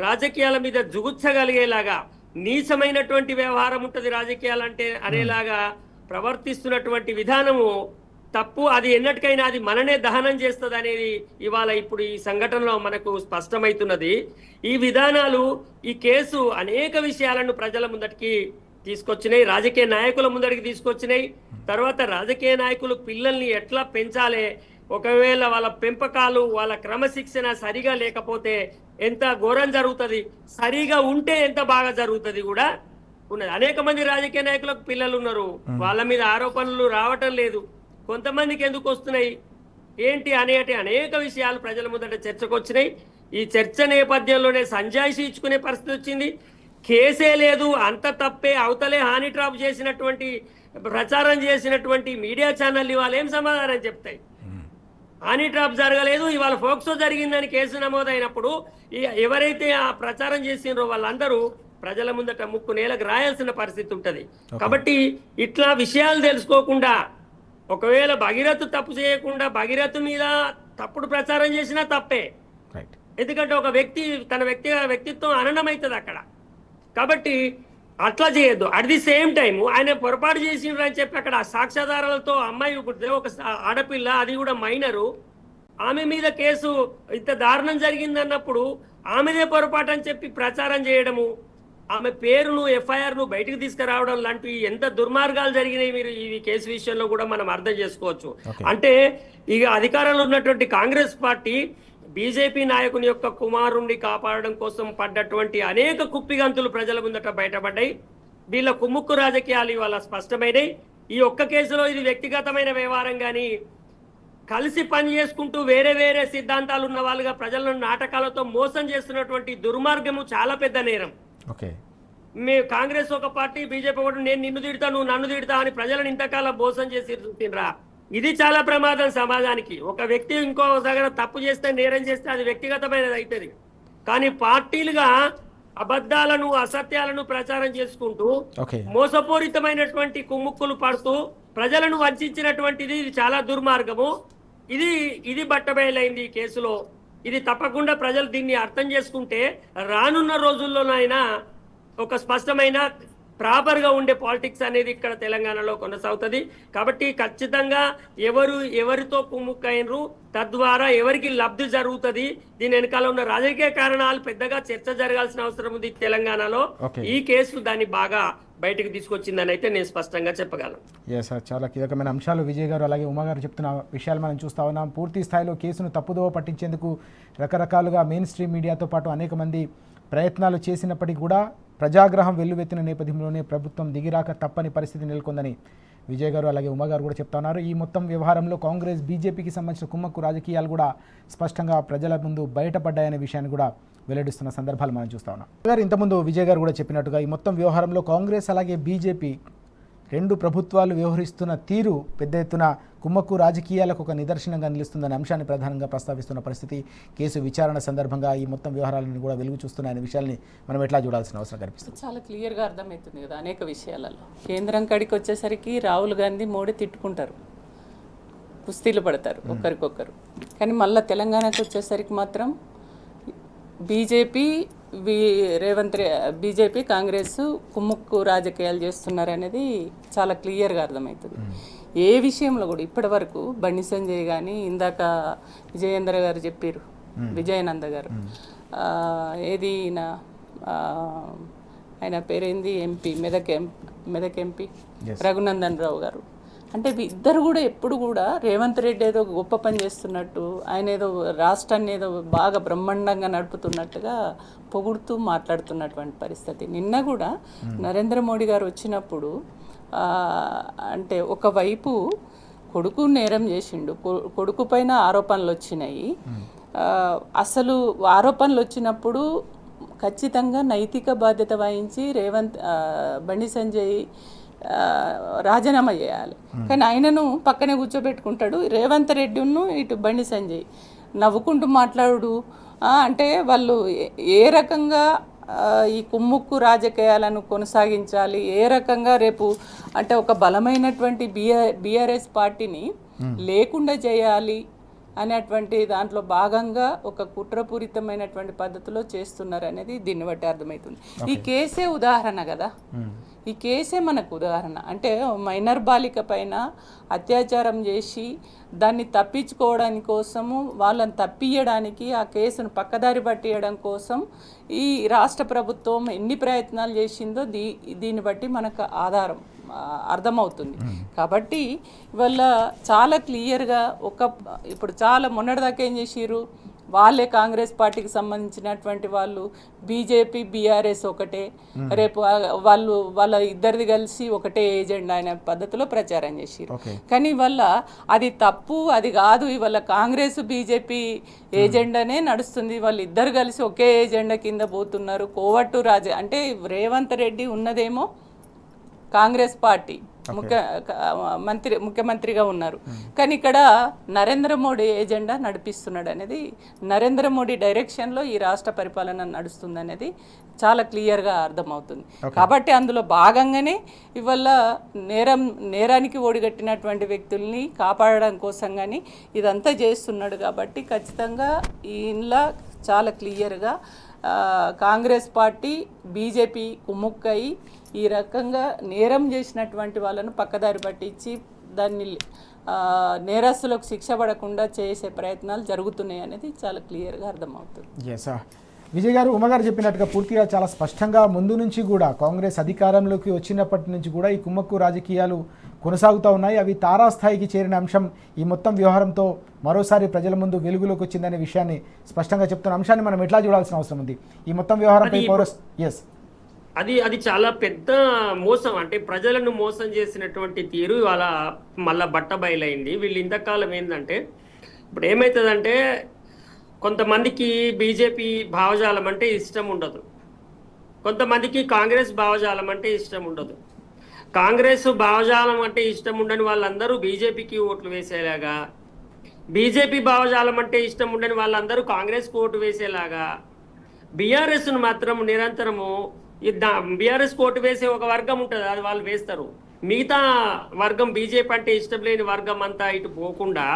రాజకీయాల మీద జుగుచ్చగలిగేలాగా నీచమైనటువంటి వ్యవహారం ఉంటుంది రాజకీయాలంటే అనేలాగా ప్రవర్తిస్తున్నటువంటి విధానము తప్పు. అది ఎన్నటికైనా అది మననే దహనం చేస్తుంది అనేది ఇవాళ ఇప్పుడు ఈ సంఘటనలో మనకు స్పష్టమవుతున్నది. ఈ విధానాలు, ఈ కేసు అనేక విషయాలను ప్రజల ముందటికి తీసుకొచ్చినాయి, రాజకీయ నాయకుల ముందరికి తీసుకొచ్చినాయి. తర్వాత రాజకీయ నాయకులు పిల్లల్ని ఎట్లా పెంచాలి, ఒకవేళ వాళ్ళ పెంపకాలు, వాళ్ళ క్రమశిక్షణ సరిగా లేకపోతే ఎంత ఘోరం జరుగుతుంది, సరిగా ఉంటే ఎంత బాగా జరుగుతుంది కూడా ఉన్నది. అనేక మంది రాజకీయ నాయకులకు పిల్లలు ఉన్నారు, వాళ్ళ మీద ఆరోపణలు రావటం లేదు. కొంతమందికి ఎందుకు వస్తున్నాయి ఏంటి అనేటి అనేక విషయాలు ప్రజల ముందట చర్చకు వచ్చినాయి. ఈ చర్చ నేపథ్యంలోనే సంజాయిషి ఇచ్చుకునే పరిస్థితి వచ్చింది. కేసే లేదు, అంత తప్పే, అవతలే హాని ట్రాప్ చేసినటువంటి ప్రచారం చేసినటువంటి మీడియా ఛానల్ ఇవాళ ఏం సమాధానం చెప్తాయి? హాని ట్రాప్ జరగలేదు, ఇవాళ ఫోక్సో జరిగిందని కేసు నమోదైనప్పుడు ఎవరైతే ఆ ప్రచారం చేసినారో వాళ్ళందరూ ప్రజల ముందట ముక్కు నేలకు రాయాల్సిన పరిస్థితి ఉంటుంది. కాబట్టి ఇట్లా విషయాలు తెలుసుకోకుండా, ఒకవేళ భగీరథ్ తప్పు చేయకుండా భగీరథ్ మీద తప్పుడు ప్రచారం చేసినా తప్పే. ఎందుకంటే ఒక వ్యక్తి తన వ్యక్తిత్వం అననమవుతుంది అక్కడ. కాబట్టి అట్లా చేయొద్దు. అట్ ది సేమ్ టైం ఆయన పొరపాటు చేసిండ్రు అని చెప్పి అక్కడ సాక్ష్యాధారాలతో అమ్మాయి ఒక ఆడపిల్ల, అది కూడా మైనరు, ఆమె మీద కేసు ఇంత దారుణం జరిగిందన్నప్పుడు ఆమెదే పొరపాటు అని చెప్పి ప్రచారం చేయడము, ఆమె పేరును, ఎఫ్ఐఆర్ను బయటకు తీసుకురావడం లాంటివి ఎంత దుర్మార్గాలు జరిగినాయి మీరు ఈ కేసు విషయంలో కూడా మనం అర్థం చేసుకోవచ్చు. అంటే ఇక అధికారంలో ఉన్నటువంటి కాంగ్రెస్ పార్టీ బీజేపీ నాయకుని యొక్క కుమారుణ్ణి కాపాడడం కోసం పడ్డటువంటి అనేక కుప్పిగంతులు ప్రజల ముందట బయటపడ్డాయి. వీళ్ళ కుమ్ముక్కు రాజకీయాలు ఇవాళ స్పష్టమైనవి. ఈ ఒక్క కేసులో ఇది వ్యక్తిగతమైన వ్యవహారం, కానీ కలిసి పని చేసుకుంటూ వేరే వేరే సిద్ధాంతాలు ఉన్న వాళ్ళుగా ప్రజలను నాటకాలతో మోసం చేస్తున్నటువంటి దుర్మార్గము చాలా పెద్ద నేరం. కాంగ్రెస్ ఒక పార్టీ, బీజేపీ కూడా నేను నిన్ను తిడతా, నువ్వు నన్ను తిడతా అని ప్రజలను ఇంతకాలం మోసం చేసి తినరా. ఇది చాలా ప్రమాదం సమాజానికి. ఒక వ్యక్తి ఇంకో దగ్గర తప్పు చేస్తే, నేరం చేస్తే అది వ్యక్తిగతమైనది అవుతుంది. కానీ పార్టీలుగా అబద్ధాలను, అసత్యాలను ప్రచారం చేసుకుంటూ మోసపూరితమైనటువంటి కుమ్ముక్కులు పడుతూ ప్రజలను వంచినటువంటిది ఇది చాలా దుర్మార్గము. ఇది బట్టబయలైంది ఈ కేసులో. ఇది తప్పకుండా ప్రజలు దీన్ని అర్థం చేసుకుంటే రానున్న రోజుల్లోనైనా ఒక స్పష్టమైన ప్రాపర్గా ఉండే పాలిటిక్స్ అనేది ఇక్కడ తెలంగాణలో కొనసాగుతుంది. కాబట్టి ఖచ్చితంగా ఎవరితో కుమ్ముక్కైనరు, తద్వారా ఎవరికి లబ్ధి జరుగుతుంది, దీని వెనకాల ఉన్న రాజకీయ కారణాలు పెద్దగా చర్చ జరగాల్సిన అవసరం ఉంది తెలంగాణలో. ఈ కేసు దాన్ని బాగా బయటకు తీసుకొచ్చిందని అయితే నేను స్పష్టంగా చెప్పగలను. సార్, చాలా కీలకమైన అంశాలు విజయ్ గారు అలాగే ఉమా గారు చెప్తున్న విషయాలు మనం చూస్తా ఉన్నాం. పూర్తి స్థాయిలో కేసును తప్పుదోవ పట్టించేందుకు రకరకాలుగా మెయిన్ స్ట్రీమ్ మీడియాతో పాటు అనేక మంది ప్రయత్నాలు చేసినప్పటికీ కూడా ప్రజాగ్రహం వెల్లువెత్తిన నేపథ్యంలోనే ప్రభుత్వం దిగిరాక తప్పని పరిస్థితి నెలకొందని విజయ్ గారు అలాగే ఉమా గారు కూడా చెప్తా ఉన్నారు. ఈ మొత్తం వ్యవహారంలో కాంగ్రెస్ బీజేపీకి సంబంధించిన కుమ్మక్కు రాజకీయాలు కూడా స్పష్టంగా ప్రజల ముందు బయటపడ్డాయనే విషయాన్ని కూడా వెల్లడిస్తున్న సందర్భాలు మనం చూస్తా ఉన్నాం. గారు ఇంతకుముందు విజయ్ గారు కూడా చెప్పినట్టుగా ఈ మొత్తం వ్యవహారంలో కాంగ్రెస్ అలాగే బీజేపీ రెండు ప్రభుత్వాలు వ్యవహరిస్తున్న తీరు పెద్ద ఎత్తున కుమ్మక్కు రాజకీయాలకు ఒక నిదర్శనంగా నిలుస్తుందనే అంశాన్ని ప్రధానంగా ప్రస్తావిస్తున్న పరిస్థితి. కేసు విచారణ సందర్భంగా ఈ మొత్తం వ్యవహారాలను కూడా వెలుగు చూస్తున్నాయనే విషయాల్ని మనం ఎట్లా చూడాల్సిన అవసరం కనిపిస్తుంది? చాలా క్లియర్గా అర్థమవుతుంది కదా అనేక విషయాలలో. కేంద్రం కాడికి వచ్చేసరికి రాహుల్ గాంధీ మోడీ తిట్టుకుంటారు, కుస్తీలు పడతారు ఒకరికొకరు. కానీ మళ్ళీ తెలంగాణకు వచ్చేసరికి మాత్రం బీజేపీ కాంగ్రెస్ కుమ్ముక్కు రాజకీయాలు చేస్తున్నారు అనేది చాలా క్లియర్గా అర్థమవుతుంది. ఏ విషయంలో కూడా ఇప్పటి వరకు బండి సంజయ్ కానీ ఇందాక విజయేంద్ర గారు చెప్పారు, విజయానంద గారు ఏది ఆయన పేరేంది ఎంపీ మెదక్ ఎంపీ రఘునందన్ రావు గారు, అంటే ఇద్దరు కూడా ఎప్పుడు కూడా రేవంత్ రెడ్డి ఏదో గొప్ప పని చేస్తున్నట్టు, ఆయన ఏదో రాష్ట్రాన్ని ఏదో బాగా బ్రహ్మాండంగా నడుపుతున్నట్టుగా పొగుడుతూ మాట్లాడుతున్నటువంటి పరిస్థితి. నిన్న కూడా నరేంద్ర మోడీ గారు వచ్చినప్పుడు అంటే ఒకవైపు కొడుకు నేరం చేసిండు, కొడుకు పైన ఆరోపణలు వచ్చినాయి. అసలు ఆరోపణలు వచ్చినప్పుడు ఖచ్చితంగా నైతిక బాధ్యత వహించి బండి సంజయ్ రాజీనామా చేయాలి. కానీ ఆయనను పక్కనే కూర్చోబెట్టుకుంటాడు రేవంత్ రెడ్డిను, ఇటు బండి సంజయ్ నవ్వుకుంటూ మాట్లాడు. అంటే వాళ్ళు ఏ రకంగా ఈ కుమ్ముక్కు రాజకీయాలను కొనసాగించాలి, ఏ రకంగా రేపు అంటే ఒక బలమైనటువంటి బీఆర్ఎస్ పార్టీని లేకుండా చేయాలి అనేటువంటి దాంట్లో భాగంగా ఒక కుట్రపూరితమైనటువంటి పద్ధతిలో చేస్తున్నారు అనేది దీన్ని బట్టి అర్థమవుతుంది. ఈ కేసే ఉదాహరణ కదా, ఈ కేసే మనకు ఉదాహరణ. అంటే మైనర్ బాలిక పైన అత్యాచారం చేసి దాన్ని తప్పించుకోవడానికి కోసము, వాళ్ళని తప్పియడానికి, ఆ కేసును పక్కదారి పట్టియడం కోసం ఈ రాష్ట్ర ప్రభుత్వం ఎన్ని ప్రయత్నాలు చేసిందో దీన్ని బట్టి మనకు అర్థమవుతుంది. కాబట్టి ఇవాళ చాలా క్లియర్గా ఇప్పుడు చాలా మొన్నటిదాకా ఏం చేసిర్రు, వాళ్ళే కాంగ్రెస్ పార్టీకి సంబంధించినటువంటి వాళ్ళు బీజేపీ బీఆర్ఎస్ ఒకటే, రేపు వాళ్ళ ఇద్దరిది కలిసి ఒకటే ఏజెండా అనే పద్ధతిలో ప్రచారం చేసిర్రు. కానీ ఇవాళ అది తప్పు, అది కాదు. ఇవాళ కాంగ్రెస్ బీజేపీ ఏజెండానే నడుస్తుంది, వాళ్ళు ఇద్దరు కలిసి ఒకే ఏజెండా కింద పోతున్నారు. కోవట్టు అంటే రేవంత్ రెడ్డి ఉన్నదేమో కాంగ్రెస్ పార్టీ ముఖ్యమంత్రిగా ఉన్నారు, కానీ ఇక్కడ నరేంద్ర మోడీ ఏజెండా నడిపిస్తున్నాడు అనేది, నరేంద్ర మోడీ డైరెక్షన్లో ఈ రాష్ట్ర పరిపాలన నడుస్తుంది అనేది చాలా క్లియర్గా అర్థమవుతుంది. కాబట్టి అందులో భాగంగానే ఇవాళ నేరానికి ఓడిగట్టినటువంటి వ్యక్తుల్ని కాపాడడం కోసం కానీ ఇదంతా చేస్తున్నాడు. కాబట్టి ఖచ్చితంగా ఇందులో చాలా క్లియర్గా కాంగ్రెస్ పార్టీ బీజేపీ కుమ్ముక్కయి ఈ రకంగా నేరం చేసినటువంటి వాళ్ళను పక్కదారి పట్టించి దాన్ని నేరస్తులకు శిక్ష పడకుండా చేసే ప్రయత్నాలు జరుగుతున్నాయి అనేది చాలా క్లియర్గా అర్థమవుతుంది. విజయ్ గారు, ఉమ్మగారు చెప్పినట్టుగా పూర్తిగా చాలా స్పష్టంగా ముందు నుంచి కూడా కాంగ్రెస్ అధికారంలోకి వచ్చినప్పటి నుంచి కూడా ఈ కుమ్మక్కు రాజకీయాలు కొనసాగుతూ ఉన్నాయి. అవి తారాస్థాయికి చేరిన అంశం ఈ మొత్తం వ్యవహారంతో మరోసారి ప్రజల ముందు వెలుగులోకి వచ్చిందనే విషయాన్ని స్పష్టంగా చెప్తున్న అంశాన్ని మనం ఎట్లా చూడాల్సిన అవసరం ఉంది? ఈ మొత్తం వ్యవహారంపై అది చాలా పెద్ద మోసం, అంటే ప్రజలను మోసం చేసినటువంటి తీరు ఇవాళ మళ్ళా బట్టబయలైంది. వీళ్ళు ఇంతకాలం ఏంటంటే, ఇప్పుడు ఏమవుతుందంటే కొంతమందికి బీజేపీ భావజాలం అంటే ఇష్టం ఉండదు, కొంతమందికి కాంగ్రెస్ భావజాలం అంటే ఇష్టం ఉండదు. కాంగ్రెస్ భావజాలం అంటే ఇష్టం ఉండని వాళ్ళందరూ బీజేపీకి ఓట్లు వేసేలాగా, బీజేపీ భావజాలం అంటే ఇష్టం ఉండని వాళ్ళందరూ కాంగ్రెస్కి ఓటు వేసేలాగా, బీఆర్ఎస్ను మాత్రం నిరంతరము బీఆర్ఎస్ ఓటు వేసే ఒక వర్గం ఉంటుంది, అది వాళ్ళు వేస్తారు. మిగతా వర్గం బీజేపీ అంటే ఇష్టం లేని వర్గం అంతా ఇటు పోకుండా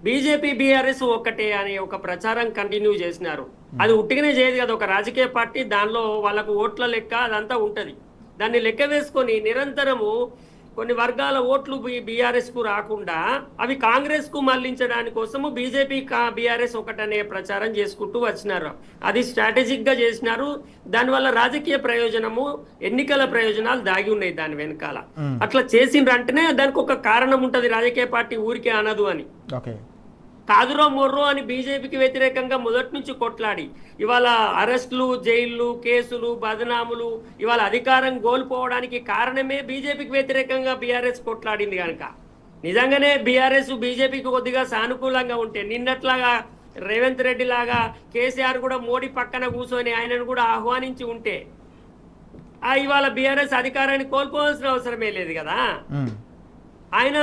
బీజేపీ బీఆర్ఎస్ ఒక్కటే అనే ఒక ప్రచారం కంటిన్యూ చేసినారు. అది ఉట్టిగానే చేయదు కదా, ఒక రాజకీయ పార్టీ దానిలో వాళ్ళకు ఓట్ల లెక్క అదంతా ఉంటది. దాన్ని లెక్క వేసుకొని నిరంతరము కొన్ని వర్గాల ఓట్లు బీఆర్ఎస్ కు రాకుండా అవి కాంగ్రెస్ కు మళ్లించడానికి కోసము బీజేపీ బీఆర్ఎస్ ఒకటనే ప్రచారం చేసుకుంటూ వచ్చినారు. అది స్ట్రాటజిక్ గా చేసినారు. దానివల్ల రాజకీయ ప్రయోజనము, ఎన్నికల ప్రయోజనాలు దాగి ఉన్నాయి దాని వెనకాల. అట్లా చేసిండ్రంటేనే దానికి ఒక కారణం ఉంటది, రాజకీయ పార్టీ ఊరికే అనదు అని. కాదురో మొర్రో అని బీజేపీకి వ్యతిరేకంగా మొదటి నుంచి కొట్లాడి ఇవాళ అరెస్టులు, జైళ్లు, కేసులు, బదనాములు, ఇవాళ అధికారం కోల్పోవడానికి కారణమే బీజేపీకి వ్యతిరేకంగా బీఆర్ఎస్ కొట్లాడింది కనుక నిజంగానే బీఆర్ఎస్ బీజేపీకి కొద్దిగా సానుకూలంగా ఉంటే నిన్నట్లాగా రేవంత్ రెడ్డి లాగా కేసీఆర్ కూడా మోడీ పక్కన కూర్చొని ఆయనను కూడా ఆహ్వానించి ఉంటే ఇవాళ బీఆర్ఎస్ అధికారాన్ని కోల్పోవాల్సిన అవసరమే లేదు కదా. ఆయన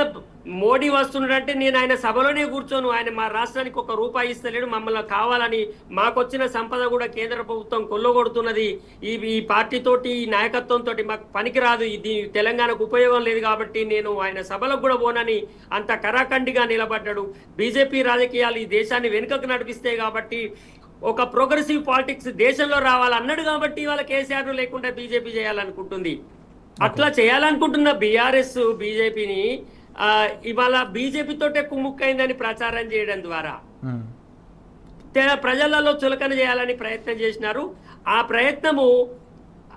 మోడీ వస్తున్నాడంటే నేను ఆయన సభలోనే కూర్చోను, ఆయన మా రాష్ట్రానికి ఒక రూపాయి ఇస్తలేడు, మమ్మల్ని కావాలని మాకొచ్చిన సంపద కూడా కేంద్ర ప్రభుత్వం కొల్లగొడుతున్నది, ఈ పార్టీతోటి ఈ నాయకత్వంతో మాకు పనికిరాదు, ఇది తెలంగాణకు ఉపయోగం లేదు కాబట్టి నేను ఆయన సభలకు కూడా పోనని అంత కరాఖండిగా నిలబడ్డాడు. బీజేపీ రాజకీయాలు ఈ దేశాన్ని వెనుకకు నడిపిస్తాయి కాబట్టి ఒక ప్రోగ్రెసివ్ పాలిటిక్స్ దేశంలో రావాలన్నాడు కాబట్టి ఇవాళ కేసీఆర్ లేకుండా బీజేపీ చేయాలనుకుంటుంది. అట్లా చేయాలనుకుంటున్న బీఆర్ఎస్ బీజేపీని ఇవాళ బీజేపీతోటే కుమ్ముక్కైందని ప్రచారం చేయడం ద్వారా ప్రజలలో చులకన చేయాలని ప్రయత్నం చేసినారు. ఆ ప్రయత్నము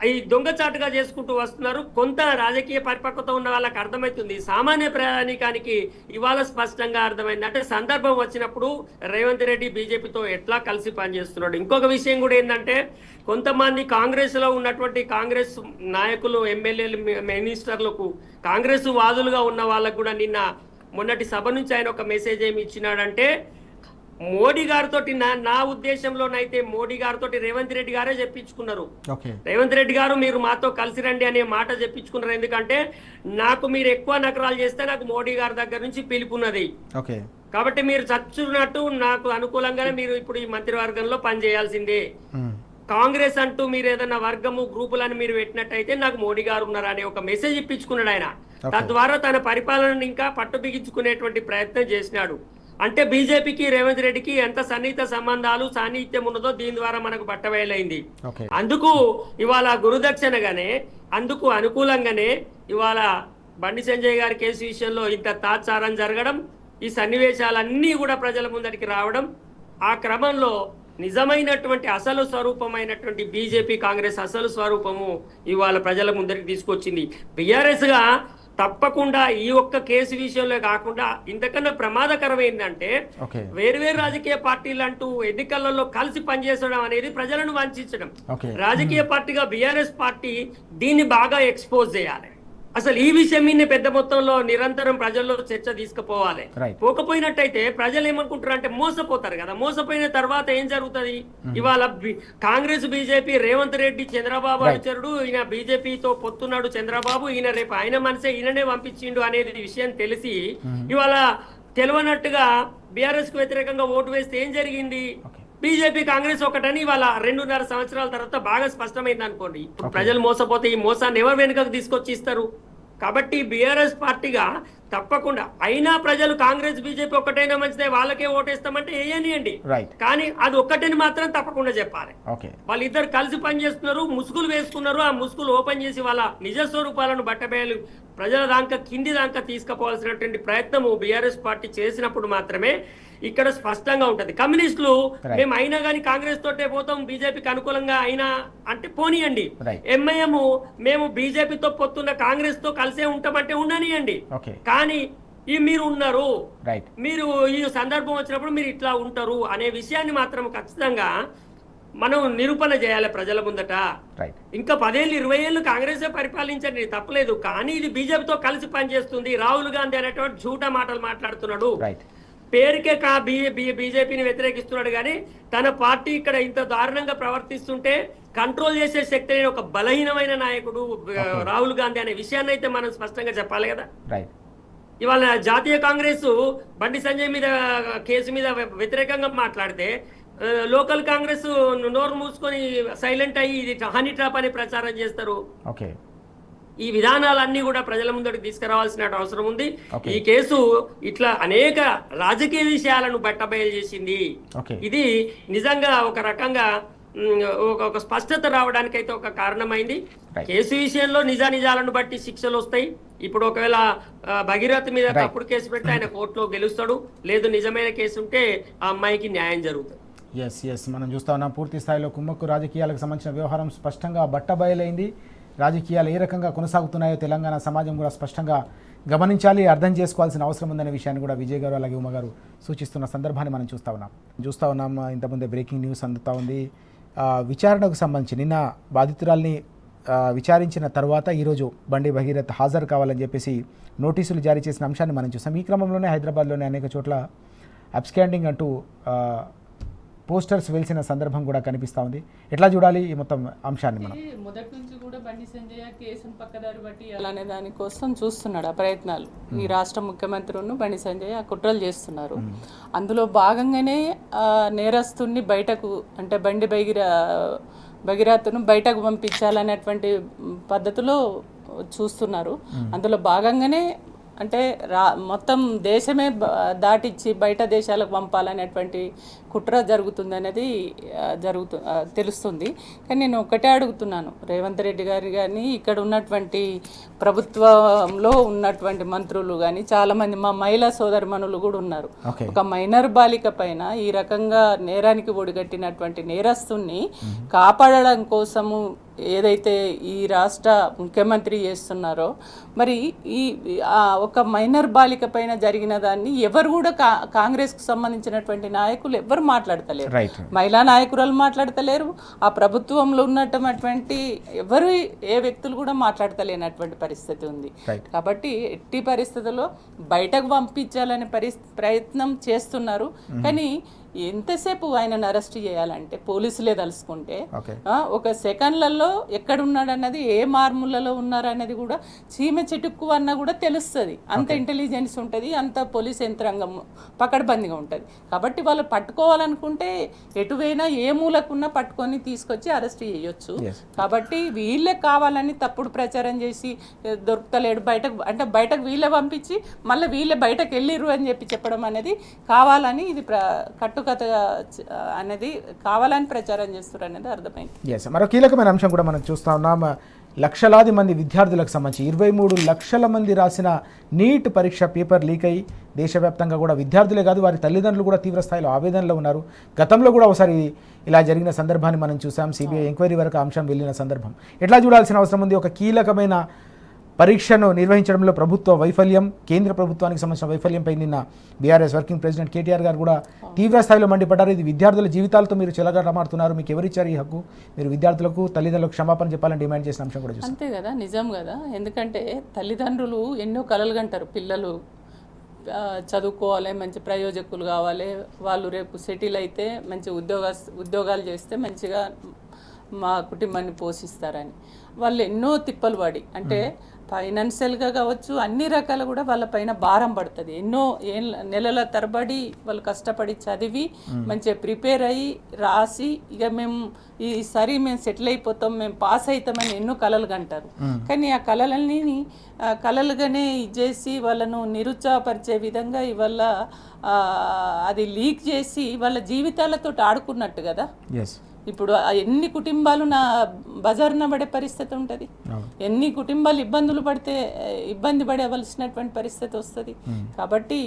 ఈ దొంగచాటుగా చేసుకుంటూ వస్తున్నారు. కొంత రాజకీయ పరిపక్వత ఉన్న వాళ్ళకి అర్థమవుతుంది, సామాన్య ప్రయాణికానికి ఇవాళ స్పష్టంగా అర్థమైంది. అంటే సందర్భం వచ్చినప్పుడు రేవంత్ రెడ్డి బీజేపీతో ఎట్లా కలిసి పనిచేస్తున్నాడు. ఇంకొక విషయం కూడా ఏంటంటే కొంతమంది కాంగ్రెస్ లో ఉన్నటువంటి కాంగ్రెస్ నాయకులు, ఎమ్మెల్యేలు, మినిస్టర్లకు కాంగ్రెస్ వాదులుగా ఉన్న వాళ్ళకు కూడా నిన్న మొన్నటి సభ నుంచి ఆయన ఒక మెసేజ్ ఏమి ఇచ్చినాడంటే మోడీ గారితో నా ఉద్దేశంలోనైతే మోడీ గారితో రేవంత్ రెడ్డి గారే చెప్పించుకున్నారు. రేవంత్ రెడ్డి గారు మీరు మాతో కలిసి రండి అనే మాట చెప్పించుకున్నారు. ఎందుకంటే నాకు మీరు ఎక్కువ నకరాలు చేస్తే నాకు మోడీ గారి దగ్గర నుంచి పిలుపున్నది కాబట్టి మీరు చచ్చున్నట్టు నాకు అనుకూలంగానే మీరు ఇప్పుడు ఈ మంత్రివర్గంలో పనిచేయాల్సిందే. కాంగ్రెస్ అంటూ మీరు ఏదైనా వర్గము గ్రూపులని మీరు పెట్టినట్టయితే నాకు మోడీ గారు ఉన్నారు అనే ఒక మెసేజ్ ఇప్పించుకున్నాడు ఆయన. తద్వారా తన పరిపాలనను ఇంకా పట్టు బిగించుకునేటువంటి ప్రయత్నం చేసినాడు. అంటే బీజేపీకి రేవంత్ రెడ్డికి ఎంత సన్నిహిత సంబంధాలు, సాన్నిహిత్యం ఉన్నదో దీని ద్వారా మనకు బట్టబయలైంది. అందుకు ఇవాళ గురుదక్షిణగానే, అందుకు అనుకూలంగానే ఇవాళ బండి సంజయ్ గారి కేసు విషయంలో ఇంత తాత్సారం జరగడం, ఈ సన్నివేశాలన్నీ కూడా ప్రజల ముందరికి రావడం, ఆ క్రమంలో నిజమైనటువంటి అసలు స్వరూపమైనటువంటి బీజేపీ కాంగ్రెస్ అసలు స్వరూపము ఇవాళ ప్రజల ముందరికి తీసుకొచ్చింది. బీఆర్ఎస్ గా తప్పకుండా ఈ ఒక్క కేసు విషయంలో కాకుండా ఇంతకన్నా ప్రమాదకరం ఏంటంటే వేరువేరు రాజకీయ పార్టీలు అంటూ ఎన్నికలలో కలిసి పనిచేసడం అనేది ప్రజలను వంచడం. రాజకీయ పార్టీగా బీఆర్ఎస్ పార్టీ దీన్ని బాగా ఎక్స్పోజ్ చేయాలి. అసలు ఈ విషయం మీద పెద్ద మొత్తంలో నిరంతరం ప్రజల్లో చర్చ తీసుకుపోవాలి. పోకపోయినట్టయితే ప్రజలు ఏమనుకుంటారు అంటే మోసపోతారు కదా. మోసపోయిన తర్వాత ఏం జరుగుతుంది? ఇవాళ కాంగ్రెస్, బీజేపీ, రేవంత్ రెడ్డి చంద్రబాబు అనుచరుడు, ఈయన బీజేపీతో పొత్తున్నాడు చంద్రబాబు, ఈయన రేపు ఆయన మనసే ఈయననే పంపించిండు అనేది విషయం తెలిసి ఇవాళ తెలియనట్టుగా బీఆర్ఎస్ కు వ్యతిరేకంగా ఓటు వేస్తే ఏం జరిగింది? బీజేపీ కాంగ్రెస్ ఒకటని ఇవాళ 2.5 సంవత్సరాల తర్వాత బాగా స్పష్టమైంది అనుకోండి. ఇప్పుడు ప్రజలు మోసపోతే ఈ మోసాన్ని ఎవరు వెనుకకు తీసుకొచ్చి ఇస్తారు? కాబట్టి బీఆర్ఎస్ పార్టీగా తప్పకుండా అయినా ప్రజలు కాంగ్రెస్, బీజేపీ ఒక్కటైనా మంచిదే, వాళ్ళకే ఓటేస్తామంటే వేయనియండి, కానీ అది ఒక్కటని మాత్రం తప్పకుండా చెప్పాలి. వాళ్ళిద్దరు కలిసి పనిచేస్తున్నారు, ముసుగులు వేసుకున్నారు. ఆ ముసుగులు ఓపెన్ చేసి వాళ్ళ నిజ స్వరూపాలను బట్టబయలు ప్రజల దాకా కింది దాకా తీసుకుపోవాల్సినటువంటి ప్రయత్నము బీఆర్ఎస్ పార్టీ చేసినప్పుడు మాత్రమే ఇక్కడ స్పష్టంగా ఉంటది. కమ్యూనిస్టులు మేము అయినా కానీ కాంగ్రెస్ తోటే పోతాం, బీజేపీకి అనుకూలంగా అయినా అంటే పోనీయండి. ఎంఐఎం మేము బీజేపీతో పొత్తున్న కాంగ్రెస్ తో కలిసే ఉంటామంటే ఉండనియండి, కానీ ఈ మీరు ఉన్నారు, మీరు ఈ సందర్భం వచ్చినప్పుడు మీరు ఇట్లా ఉంటారు అనే విషయాన్ని మాత్రం ఖచ్చితంగా మనం నిరూపణ చేయాలి ప్రజల ముందట. ఇంకా 10 ఏళ్ళు 20 ఏళ్ళు కాంగ్రెస్ పరిపాలించండి, తప్పలేదు, కానీ ఇది బీజేపీతో కలిసి పనిచేస్తుంది. రాహుల్ గాంధీ అనేటువంటి జూటా మాటలు మాట్లాడుతున్నాడు, పేరుకే బీజేపీని వ్యతిరేకిస్తున్నాడు, కానీ తన పార్టీ ఇక్కడ ఇంత దారుణంగా ప్రవర్తిస్తుంటే కంట్రోల్ చేసే శక్తి లేని ఒక బలహీనమైన నాయకుడు రాహుల్ గాంధీ అనే విషయాన్ని అయితే మనం స్పష్టంగా చెప్పాలి కదా. ఇవాళ జాతీయ కాంగ్రెస్ బండి సంజయ్ మీద కేసు మీద వ్యతిరేకంగా మాట్లాడితే లోకల్ కాంగ్రెస్ నోరు మూసుకొని సైలెంట్ అయ్యి ఇది హనీ ట్రాప్ అని ప్రచారం చేస్తారు. ఈ విధానాలన్నీ కూడా ప్రజల ముందరికి తీసుకురావాల్సిన అవసరం ఉంది. ఈ కేసు ఇట్లా అనేక రాజకీయ విషయాలను బట్టబయలు చేసింది. ఇది నిజంగా ఒక రకంగా ఒక స్పష్టత రావడానికైతే ఒక కారణమైంది. కేసు విషయంలో నిజాలను బట్టి శిక్షలు వస్తాయి. ఇప్పుడు ఒకవేళ భగీరథ్ మీద తప్పుడు కేసు పెడితే ఆయన కోర్టులో గెలుస్తాడు, లేదు నిజమైన కేసు ఉంటే ఆ అమ్మాయికి న్యాయం జరుగుతుంది. మనం చూస్తా ఉన్నాం పూర్తి స్థాయిలో కుమ్మక్కు రాజకీయాలకు సంబంధించిన వ్యవహారం స్పష్టంగా బట్టబయలైంది. రాజకీయాలు ఏ రకంగా కొనసాగుతున్నాయో తెలంగాణ సమాజం కూడా స్పష్టంగా గమనించాలి, అర్థం చేసుకోవాల్సిన అవసరం ఉందనే విషయాన్ని కూడా విజయ్ గారు అలాగే ఉమ గారు సూచిస్తున్న సందర్భాన్ని మనం చూస్తూ ఉన్నాం. ఇంతకుముందే బ్రేకింగ్ న్యూస్ అందుతూ ఉంది. విచారణకు సంబంధించి నిన్న బాధితురాల్ని విచారించిన తర్వాత ఈరోజు బండి భగీరథ్ హాజరు కావాలని చెప్పేసి నోటీసులు జారీ చేసిన అంశాన్ని మనం చూసాం. ఈ క్రమంలోనే హైదరాబాద్లోని అనేక చోట్ల అబ్స్కాండింగ్ అంటూ పోస్టర్స్ వెలిసిన సందర్భం కూడా కనిపిస్తూ ఉంది. ఎట్లా చూడాలి ఈ మొత్తం అంశాన్ని మనం? మొదటి నుంచి కూడా బండి సంజయ్ కేసును పక్కదారి బట్టి అలానే దానికోసం చూస్తున్నాడు ఆ ప్రయత్నాలు. ఈ రాష్ట్ర ముఖ్యమంత్రిను బండి సంజయ్ ఆ కుట్రలు చేస్తున్నారు. అందులో భాగంగానే నేరస్తుని బయటకు అంటే బండి భగీరథను బయటకు పంపించాలనేటువంటి పద్ధతిలో చూస్తున్నారు. అందులో భాగంగానే అంటే మొత్తం దేశమే దాటిచ్చి బయట దేశాలకు పంపాలనేటువంటి కుట్ర జరుగుతుంది అనేది తెలుస్తుంది. కానీ నేను ఒకటే అడుగుతున్నాను, రేవంత్ రెడ్డి గారు కానీ ఇక్కడ ఉన్నటువంటి ప్రభుత్వంలో ఉన్నటువంటి మంత్రులు కానీ చాలామంది మా మహిళా సోదరిమణులు కూడా ఉన్నారు. ఒక మైనర్ బాలిక పైన ఈ రకంగా నేరానికి ఒడిగట్టినటువంటి నేరస్తుని కాపాడడం కోసము ఏదైతే ఈ రాష్ట్ర ముఖ్యమంత్రి చేస్తున్నారో, మరి ఈ ఒక మైనర్ బాలిక పైన జరిగిన దాన్ని ఎవరు కూడా కాంగ్రెస్కు సంబంధించినటువంటి నాయకులు ఎవరు మాట్లాడతలేరు. మహిళా నాయకురాలు మాట్లాడతలేరు. ఆ ప్రభుత్వంలో ఉన్నటువంటి ఎవరు ఏ వ్యక్తులు కూడా మాట్లాడతలేనటువంటి పరిస్థితి ఉంది. కాబట్టి ఎట్టి పరిస్థితుల్లో బయటకు పంపించాలనే ప్రయత్నం చేస్తున్నారు. కానీ ఎంతసేపు ఆయనను అరెస్ట్ చేయాలంటే పోలీసులే తలుసుకుంటే ఒక సెకండ్లలో ఎక్కడున్నాడన్నది ఏ మార్ములలో ఉన్నారన్నది కూడా చీమ చెట్టుకు అన్న కూడా తెలుస్తుంది. అంత ఇంటెలిజెన్స్ ఉంటుంది, అంత పోలీస్ యంత్రాంగం పకడ్బందీగా ఉంటుంది. కాబట్టి వాళ్ళు పట్టుకోవాలనుకుంటే ఎటువైనా ఏ మూలకున్నా పట్టుకొని తీసుకొచ్చి అరెస్ట్ చేయొచ్చు. కాబట్టి వీళ్ళే కావాలని తప్పుడు ప్రచారం చేసి దొరుకుతలేడు బయటకు వీళ్ళే పంపించి మళ్ళీ వీళ్ళే బయటకు వెళ్ళిర్రు అని చెప్పడం అనేది కావాలని ఇది కట్టుకథ అనేది కావాలని ప్రచారం చేస్తారు అనేది అర్థమైంది. మరో కీలకమైన అంశం కూడా మనం చూస్తా ఉన్నాం. లక్షలాది మంది విద్యార్థులకు సంబంధించి 23 లక్షల మంది రాసిన నీట్ పరీక్ష పేపర్ లీక్ అయ్యి దేశవ్యాప్తంగా కూడా విద్యార్థులే కాదు వారి తల్లిదండ్రులు కూడా తీవ్ర స్థాయిలో ఆవేదనలో ఉన్నారు. గతంలో కూడా ఒకసారి ఇలా జరిగిన సందర్భాన్ని మనం చూసాం. సిబిఐ ఎంక్వైరీ వరకు అంశం వెళ్ళిన సందర్భం. ఎట్లా చూడాల్సిన అవసరం ఉంది? ఒక కీలకమైన పరీక్షను నిర్వహించడంలో ప్రభుత్వ వైఫల్యం, కేంద్ర ప్రభుత్వానికి సంబంధించిన వైఫల్యంపై నిన్న బీఆర్ఎస్ వర్కింగ్ ప్రెసిడెంట్ కేటీఆర్ గారు కూడా తీవ్ర స్థాయిలో మండిపడ్డారు. ఇది విద్యార్థుల జీవితాలతో మీరు చెలగాటమాడుతున్నారు, మీకు ఎవరిచ్చారు ఈ హక్కు? మీరు విద్యార్థులకు తల్లిదండ్రులకు క్షమాపణ చెప్పాలని డిమాండ్ చేసిన అంశం కూడా చూస్తాం. అంతే కదా, నిజం కదా. ఎందుకంటే తల్లిదండ్రులు ఎన్నో కలలు కంటారు, పిల్లలు చదువుకోవాలి, మంచి ప్రయోజకులు కావాలి, వాళ్ళు రేపు సెటిల్ అయితే మంచి ఉద్యోగాలు చేస్తే మంచిగా మా కుటుంబాన్ని పోషిస్తారని వాళ్ళు ఎన్నో తిప్పలు పడి అంటే ఫైనాన్షియల్గా కావచ్చు అన్ని రకాల కూడా వాళ్ళ పైన భారం పడుతుంది. ఎన్నో నెలల తరబడి వాళ్ళు కష్టపడి చదివి మంచిగా ప్రిపేర్ అయ్యి రాసి ఇక మేము ఈసారి మేము సెటిల్ అయిపోతాం, మేము పాస్ అవుతామని ఎన్నో కలలు కంటారు. కానీ ఆ కళలన్నీ కలలుగానే ఇచ్చేసి వాళ్ళను నిరుత్సాహపరిచే విధంగా ఇవాళ అది లీక్ చేసి వాళ్ళ జీవితాలతో ఆడుకున్నట్టు కదా. ఇప్పుడు ఎన్ని కుటుంబాలు బజారున పడే పరిస్థితి ఉంటుంది, ఎన్ని కుటుంబాలు ఇబ్బంది పడవలసినటువంటి పరిస్థితి వస్తుంది. కాబట్టి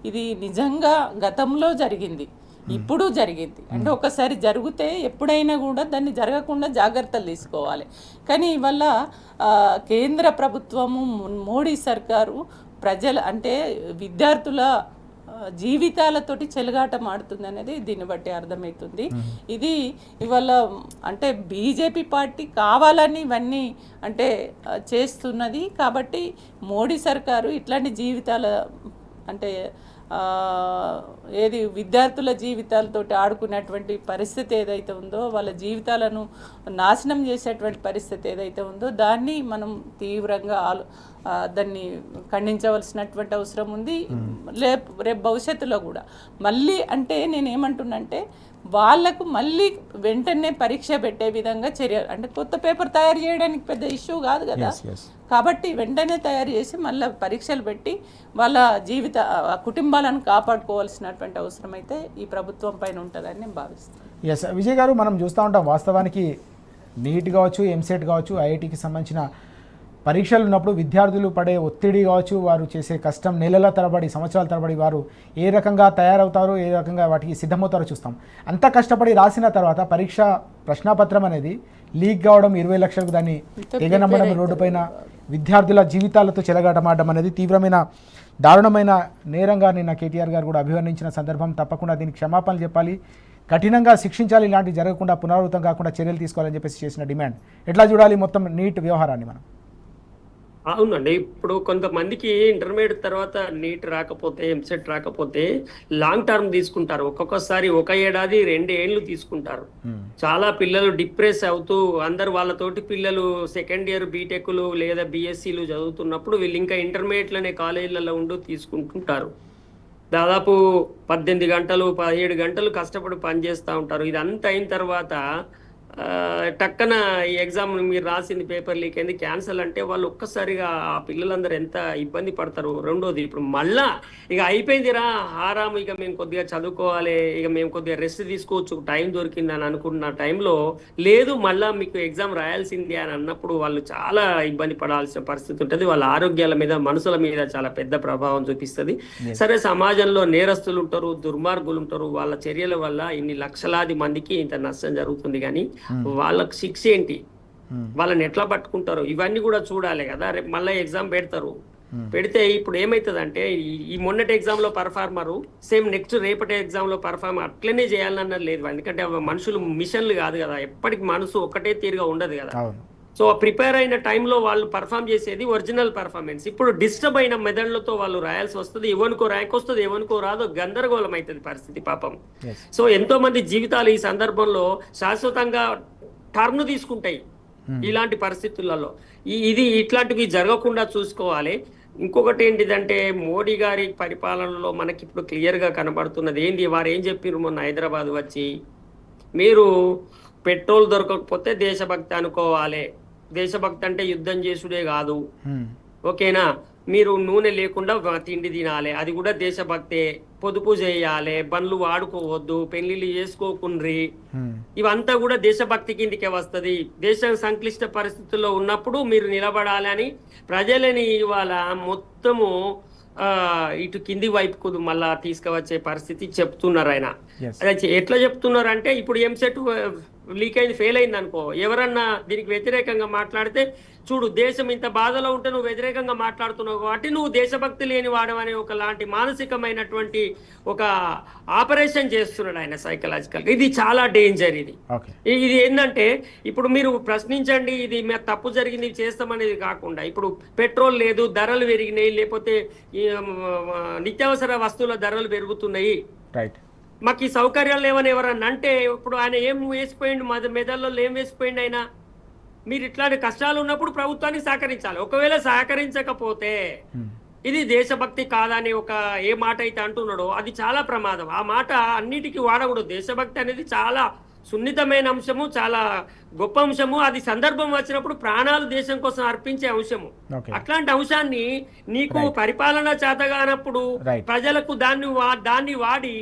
ఇది నిజంగా గతంలో జరిగింది, ఇప్పుడు జరిగింది. అంటే ఒకసారి జరిగితే ఎప్పుడైనా కూడా దాన్ని జరగకుండా జాగ్రత్తలు తీసుకోవాలి. కానీ ఇవాళ కేంద్ర ప్రభుత్వము మోడీ సర్కారు అంటే విద్యార్థుల జీవితాలతోటి చెలగాటం ఆడుతుంది అనేది దీన్ని బట్టి అర్థమవుతుంది. ఇది ఇవాళ అంటే బీజేపీ పార్టీ కావాలని ఇవన్నీ అంటే చేస్తున్నది. కాబట్టి మోడీ సర్కారు ఇట్లాంటి జీవితాల అంటే విద్యార్థుల జీవితాలతో ఆడుకునేటువంటి పరిస్థితి ఏదైతే ఉందో, వాళ్ళ జీవితాలను నాశనం చేసేటువంటి పరిస్థితి ఏదైతే ఉందో దాన్ని మనం తీవ్రంగా దాన్ని ఖండించవలసినటువంటి అవసరం ఉంది. రేపు భవిష్యత్తులో కూడా మళ్ళీ అంటే నేనేమంటున్నంటే వాళ్ళకు మళ్ళీ వెంటనే పరీక్ష పెట్టే విధంగా చర్యలు అంటే కొత్త పేపర్ తయారు చేయడానికి పెద్ద ఇష్యూ కాదు కదా. కాబట్టి వెంటనే తయారు చేసి మళ్ళీ పరీక్షలు పెట్టి వాళ్ళ కుటుంబాలను కాపాడుకోవాల్సినటువంటి అవసరం అయితే ఈ ప్రభుత్వం పైన ఉంటుందని నేను భావిస్తాను. విజయ్ గారు, మనం చూస్తూ ఉంటాం వాస్తవానికి నీట్ కావచ్చు, ఎంసెట్ కావచ్చు, ఐఐటికి సంబంధించిన పరీక్షలు ఉన్నప్పుడు విద్యార్థులు పడే ఒత్తిడి కావచ్చు, వారు చేసే కష్టం నెలల తరబడి సంవత్సరాల తరబడి వారు ఏ రకంగా తయారవుతారో, ఏ రకంగా వాటికి సిద్ధమవుతారో చూస్తాం. అంత కష్టపడి రాసిన తర్వాత పరీక్ష ప్రశ్నాపత్రం అనేది లీక్ కావడం 20 లక్షలకు దాన్ని తెగనమ్మడం రోడ్డుపైన విద్యార్థుల జీవితాలతో చెలగాటమాడడం అనేది తీవ్రమైన దారుణమైన నేరంగా నిన్న కేటీఆర్ గారు కూడా అభివర్ణించిన సందర్భం. తప్పకుండా దీనికి క్షమాపణలు చెప్పాలి, కఠినంగా శిక్షించాలి, ఇలాంటివి జరగకుండా పునరావృతం కాకుండా చర్యలు తీసుకోవాలని చెప్పేసి చేసిన డిమాండ్. ఎట్లా చూడాలి మొత్తం నీట్ వ్యవహారాన్ని మనం? అవునండి, ఇప్పుడు కొంతమందికి ఇంటర్మీడియట్ తర్వాత నీట్ రాకపోతే, ఎంసెట్ రాకపోతే లాంగ్ టర్మ్ తీసుకుంటారు. ఒక్కొక్కసారి 1 ఏడాది 2 ఏళ్ళు తీసుకుంటారు. చాలా పిల్లలు డిప్రెస్ అవుతూ అందరు వాళ్ళతోటి పిల్లలు సెకండ్ ఇయర్ బీటెక్లు లేదా బిఎస్సీలు చదువుతున్నప్పుడు వీళ్ళు ఇంకా ఇంటర్మీడియట్లనే కాలేజీలలో ఉంటూ తీసుకుంటుంటారు. దాదాపు 18 గంటలు 17 గంటలు కష్టపడి పనిచేస్తూ ఉంటారు. ఇదంతా అయిన తర్వాత టక్కన ఈ ఎగ్జామ్ మీరు రాసింది పేపర్ లీక్ అయింది, క్యాన్సల్ అంటే వాళ్ళు ఒక్కసారిగా ఆ పిల్లలందరూ ఎంత ఇబ్బంది పడతారు. రెండోది, ఇప్పుడు మళ్ళా ఇక అయిపోయిందిరా ఆరాం, ఇక మేము కొద్దిగా చదువుకోవాలి, ఇక మేము కొద్దిగా రెస్ట్ తీసుకోవచ్చు, టైం దొరికింది అని అనుకున్న టైంలో లేదు, మళ్ళా మీకు ఎగ్జామ్ రాయాల్సిందే అని అన్నప్పుడు వాళ్ళు చాలా ఇబ్బంది పడాల్సిన పరిస్థితి ఉంటుంది. వాళ్ళ ఆరోగ్యాల మీద, మనసుల మీద చాలా పెద్ద ప్రభావం చూపిస్తుంది. సరే, సమాజంలో నేరస్తులు ఉంటారు, దుర్మార్గులు ఉంటారు, వాళ్ళ చర్యల వల్ల ఇన్ని లక్షలాది మందికి ఇంత నష్టం జరుగుతుంది. కానీ వాళ్ళకి శిక్ష ఏంటి, వాళ్ళని ఎట్లా పట్టుకుంటారు, ఇవన్నీ కూడా చూడాలి కదా. రేపు మళ్ళీ ఎగ్జామ్ పెడతారు, పెడితే ఇప్పుడు ఏమవుతుంది అంటే ఈ మొన్నటి ఎగ్జామ్ లో పర్ఫార్మరు సేమ్ నెక్స్ట్ రేపటి ఎగ్జామ్ లో పర్ఫార్మర్ అట్లనే చేయాలన్నది లేదు. ఎందుకంటే మనుషులు మిషన్లు కాదు కదా, ఎప్పటికి మనసు ఒకటే తీరుగా ఉండదు కదా. సో ప్రిపేర్ అయిన టైంలో వాళ్ళు పర్ఫామ్ చేసేది ఒరిజినల్ పర్ఫార్మెన్స్. ఇప్పుడు డిస్టర్బ్ అయిన మెథడ్లతో వాళ్ళు రాయాల్సి వస్తుంది, ఎవరికో ర్యాంక్ వస్తుంది, ఎవరికో రాదో, గందరగోళం అవుతుంది పరిస్థితి పాపం. సో ఎంతో మంది జీవితాలు ఈ సందర్భంలో శాశ్వతంగా టర్న్ తీసుకుంటాయి ఇలాంటి పరిస్థితులలో. ఇది ఇట్లాంటివి జరగకుండా చూసుకోవాలి. ఇంకొకటి ఏంటిదంటే మోడీ గారి పరిపాలనలో మనకి ఇప్పుడు క్లియర్ గా కనబడుతున్నది ఏంటి, వారు ఏం చెప్పారు మొన్న హైదరాబాద్ వచ్చి, మీరు పెట్రోల్ దొరకకపోతే దేశభక్తి అనుకోవాలి, దేశభక్తి అంటే యుద్ధం చేసుడే కాదు, ఓకేనా, మీరు నూనె లేకుండా తిండి తినాలి, అది కూడా దేశభక్తే, పొదుపు చేయాలి, బండ్లు వాడుకోవద్దు, పెళ్లిళ్ళు చేసుకోకుండ్రి, ఇవంతా కూడా దేశభక్తి కిందికే వస్తుంది. దేశం సంక్లిష్ట పరిస్థితుల్లో ఉన్నప్పుడు మీరు నిలబడాలి అని ప్రజలని ఇవాళ మొత్తము ఇటు కింది వైపుకు మళ్ళా తీసుకువచ్చే పరిస్థితి చెప్తున్నారు ఆయన. ఎట్లా చెప్తున్నారు అంటే, ఇప్పుడు ఎంసెట్ లీక్ అయింది, ఫెయిల్ అయింది అనుకో, ఎవరన్నా దీనికి వ్యతిరేకంగా మాట్లాడితే, చూడు దేశం ఇంత బాధలో ఉంటే నువ్వు వ్యతిరేకంగా మాట్లాడుతున్నావు కాబట్టి నువ్వు దేశభక్తి లేని వాడవనే ఒక లాంటి మానసికమైనటువంటి ఒక ఆపరేషన్ చేస్తున్నాడు ఆయన సైకలాజికల్. ఇది చాలా డేంజర్. ఇది ఏంటంటే, ఇప్పుడు మీరు ప్రశ్నించండి, ఇది మేము తప్పు జరిగింది చేస్తామనేది కాకుండా, ఇప్పుడు పెట్రోల్ లేదు, ధరలు పెరిగినాయి, లేకపోతే నిత్యావసర వస్తువుల ధరలు పెరుగుతున్నాయి, మాకు ఈ సౌకర్యాలు లేవని ఎవరన్నా అంటే, ఇప్పుడు ఆయన ఏం వేసిపోయిండు, మెదల్లో ఏం వేసిపోయిండు ఆయన? మీరు ఇట్లాంటి కష్టాలు ఉన్నప్పుడు ప్రభుత్వానికి సహకరించాలి. ఒకవేళ సహకరించకపోతే ఇది దేశభక్తి కాదని ఒక ఏ మాట అయితే అంటున్నాడో అది చాలా ప్రమాదం. ఆ మాట అన్నిటికీ వాడకూడదు. దేశభక్తి అనేది చాలా సున్నితమైన అంశము, చాలా గొప్ప అంశము. అది సందర్భం వచ్చినప్పుడు ప్రాణాలు దేశం కోసం అర్పించే అంశము. అట్లాంటి అంశాన్ని నీకు పరిపాలన చేతగానప్పుడు ప్రజలకు దాన్ని వాడి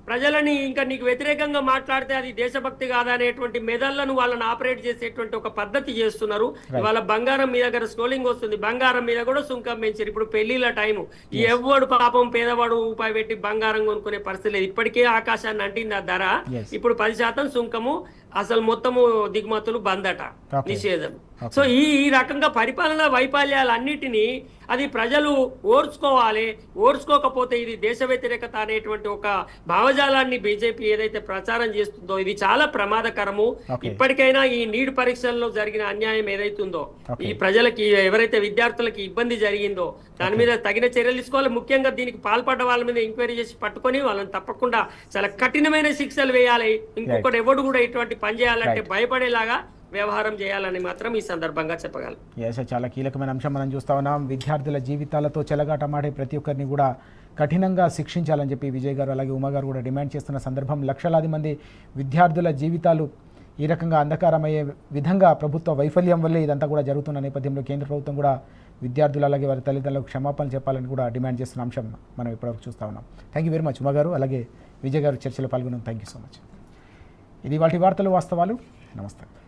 ప్రజలని ఇంకా నీకు వ్యతిరేకంగా మాట్లాడితే అది దేశభక్తి కాదా అనేటువంటి మెదళ్లను వాళ్ళని ఆపరేట్ చేసేటువంటి ఒక పద్ధతి చేస్తున్నారు. ఇవాళ బంగారం మీ దగ్గర స్క్రోలింగ్ వస్తుంది, బంగారం మీద కూడా సుంకం పెంచారు. ఇప్పుడు పెళ్లిళ్ళ టైము, ఎవడు పాపం పేదవాడు రూపాయి పెట్టి బంగారం కొనుక్కునే పరిస్థితి లేదు. ఇప్పటికే ఆకాశాన్ని అంటింది ఆ ధర. ఇప్పుడు 10% సుంకము, అసలు మొత్తము దిగుమతులు బందట, నిషేధం. సో ఈ రకంగా పరిపాలన వైఫల్యాలన్నిటినీ అది ప్రజలు ఓర్చుకోవాలి. ఓర్చుకోకపోతే ఇది దేశ వ్యతిరేకత అనేటువంటి ఒక భావజాలాన్ని బీజేపీ ఏదైతే ప్రచారం చేస్తుందో ఇది చాలా ప్రమాదకరము. ఇప్పటికైనా ఈ నీట్ పరీక్షల్లో జరిగిన అన్యాయం ఏదైతుందో, ఈ ప్రజలకి ఎవరైతే విద్యార్థులకి ఇబ్బంది జరిగిందో దాని మీద తగిన చర్యలు తీసుకోవాలి. ముఖ్యంగా దీనికి పాల్పడ్డ వాళ్ళ మీద ఎంక్వైరీ చేసి పట్టుకొని వాళ్ళని తప్పకుండా చాలా కఠినమైన శిక్షలు వేయాలి. ఇంకొకటి ఎవడు కూడా ఇటువంటి పని చేయాలంటే భయపడేలాగా వ్యవహారం చేయాలని మాత్రం ఈ సందర్భంగా చెప్పగలను. చాలా కీలకమైన అంశం మనం చూస్తా ఉన్నాం. విద్యార్థుల జీవితాలతో చెలగాటమాడే ప్రతి ఒక్కరిని కూడా కఠినంగా శిక్షించాలని చెప్పి విజయ్ గారు అలాగే ఉమా గారు కూడా డిమాండ్ చేస్తున్న సందర్భం. లక్షలాది మంది విద్యార్థుల జీవితాలు ఈ రకంగా అంధకారమయ్యే విధంగా ప్రభుత్వ వైఫల్యం వల్లే ఇదంతా కూడా జరుగుతున్న నేపథ్యంలో కేంద్ర ప్రభుత్వం కూడా విద్యార్థులు అలాగే వారి తల్లిదండ్రులకు క్షమాపణలు చెప్పాలని కూడా డిమాండ్ చేస్తున్న అంశం మనం ఇప్పటివరకు చూస్తూ ఉన్నాం. Thank you very much Uma గారు అలాగే విజయ్ గారు చర్చలో పాల్గొన్నాం. Thank you so much. ఇది వాటి వార్తలు వాస్తవాలు. నమస్తే.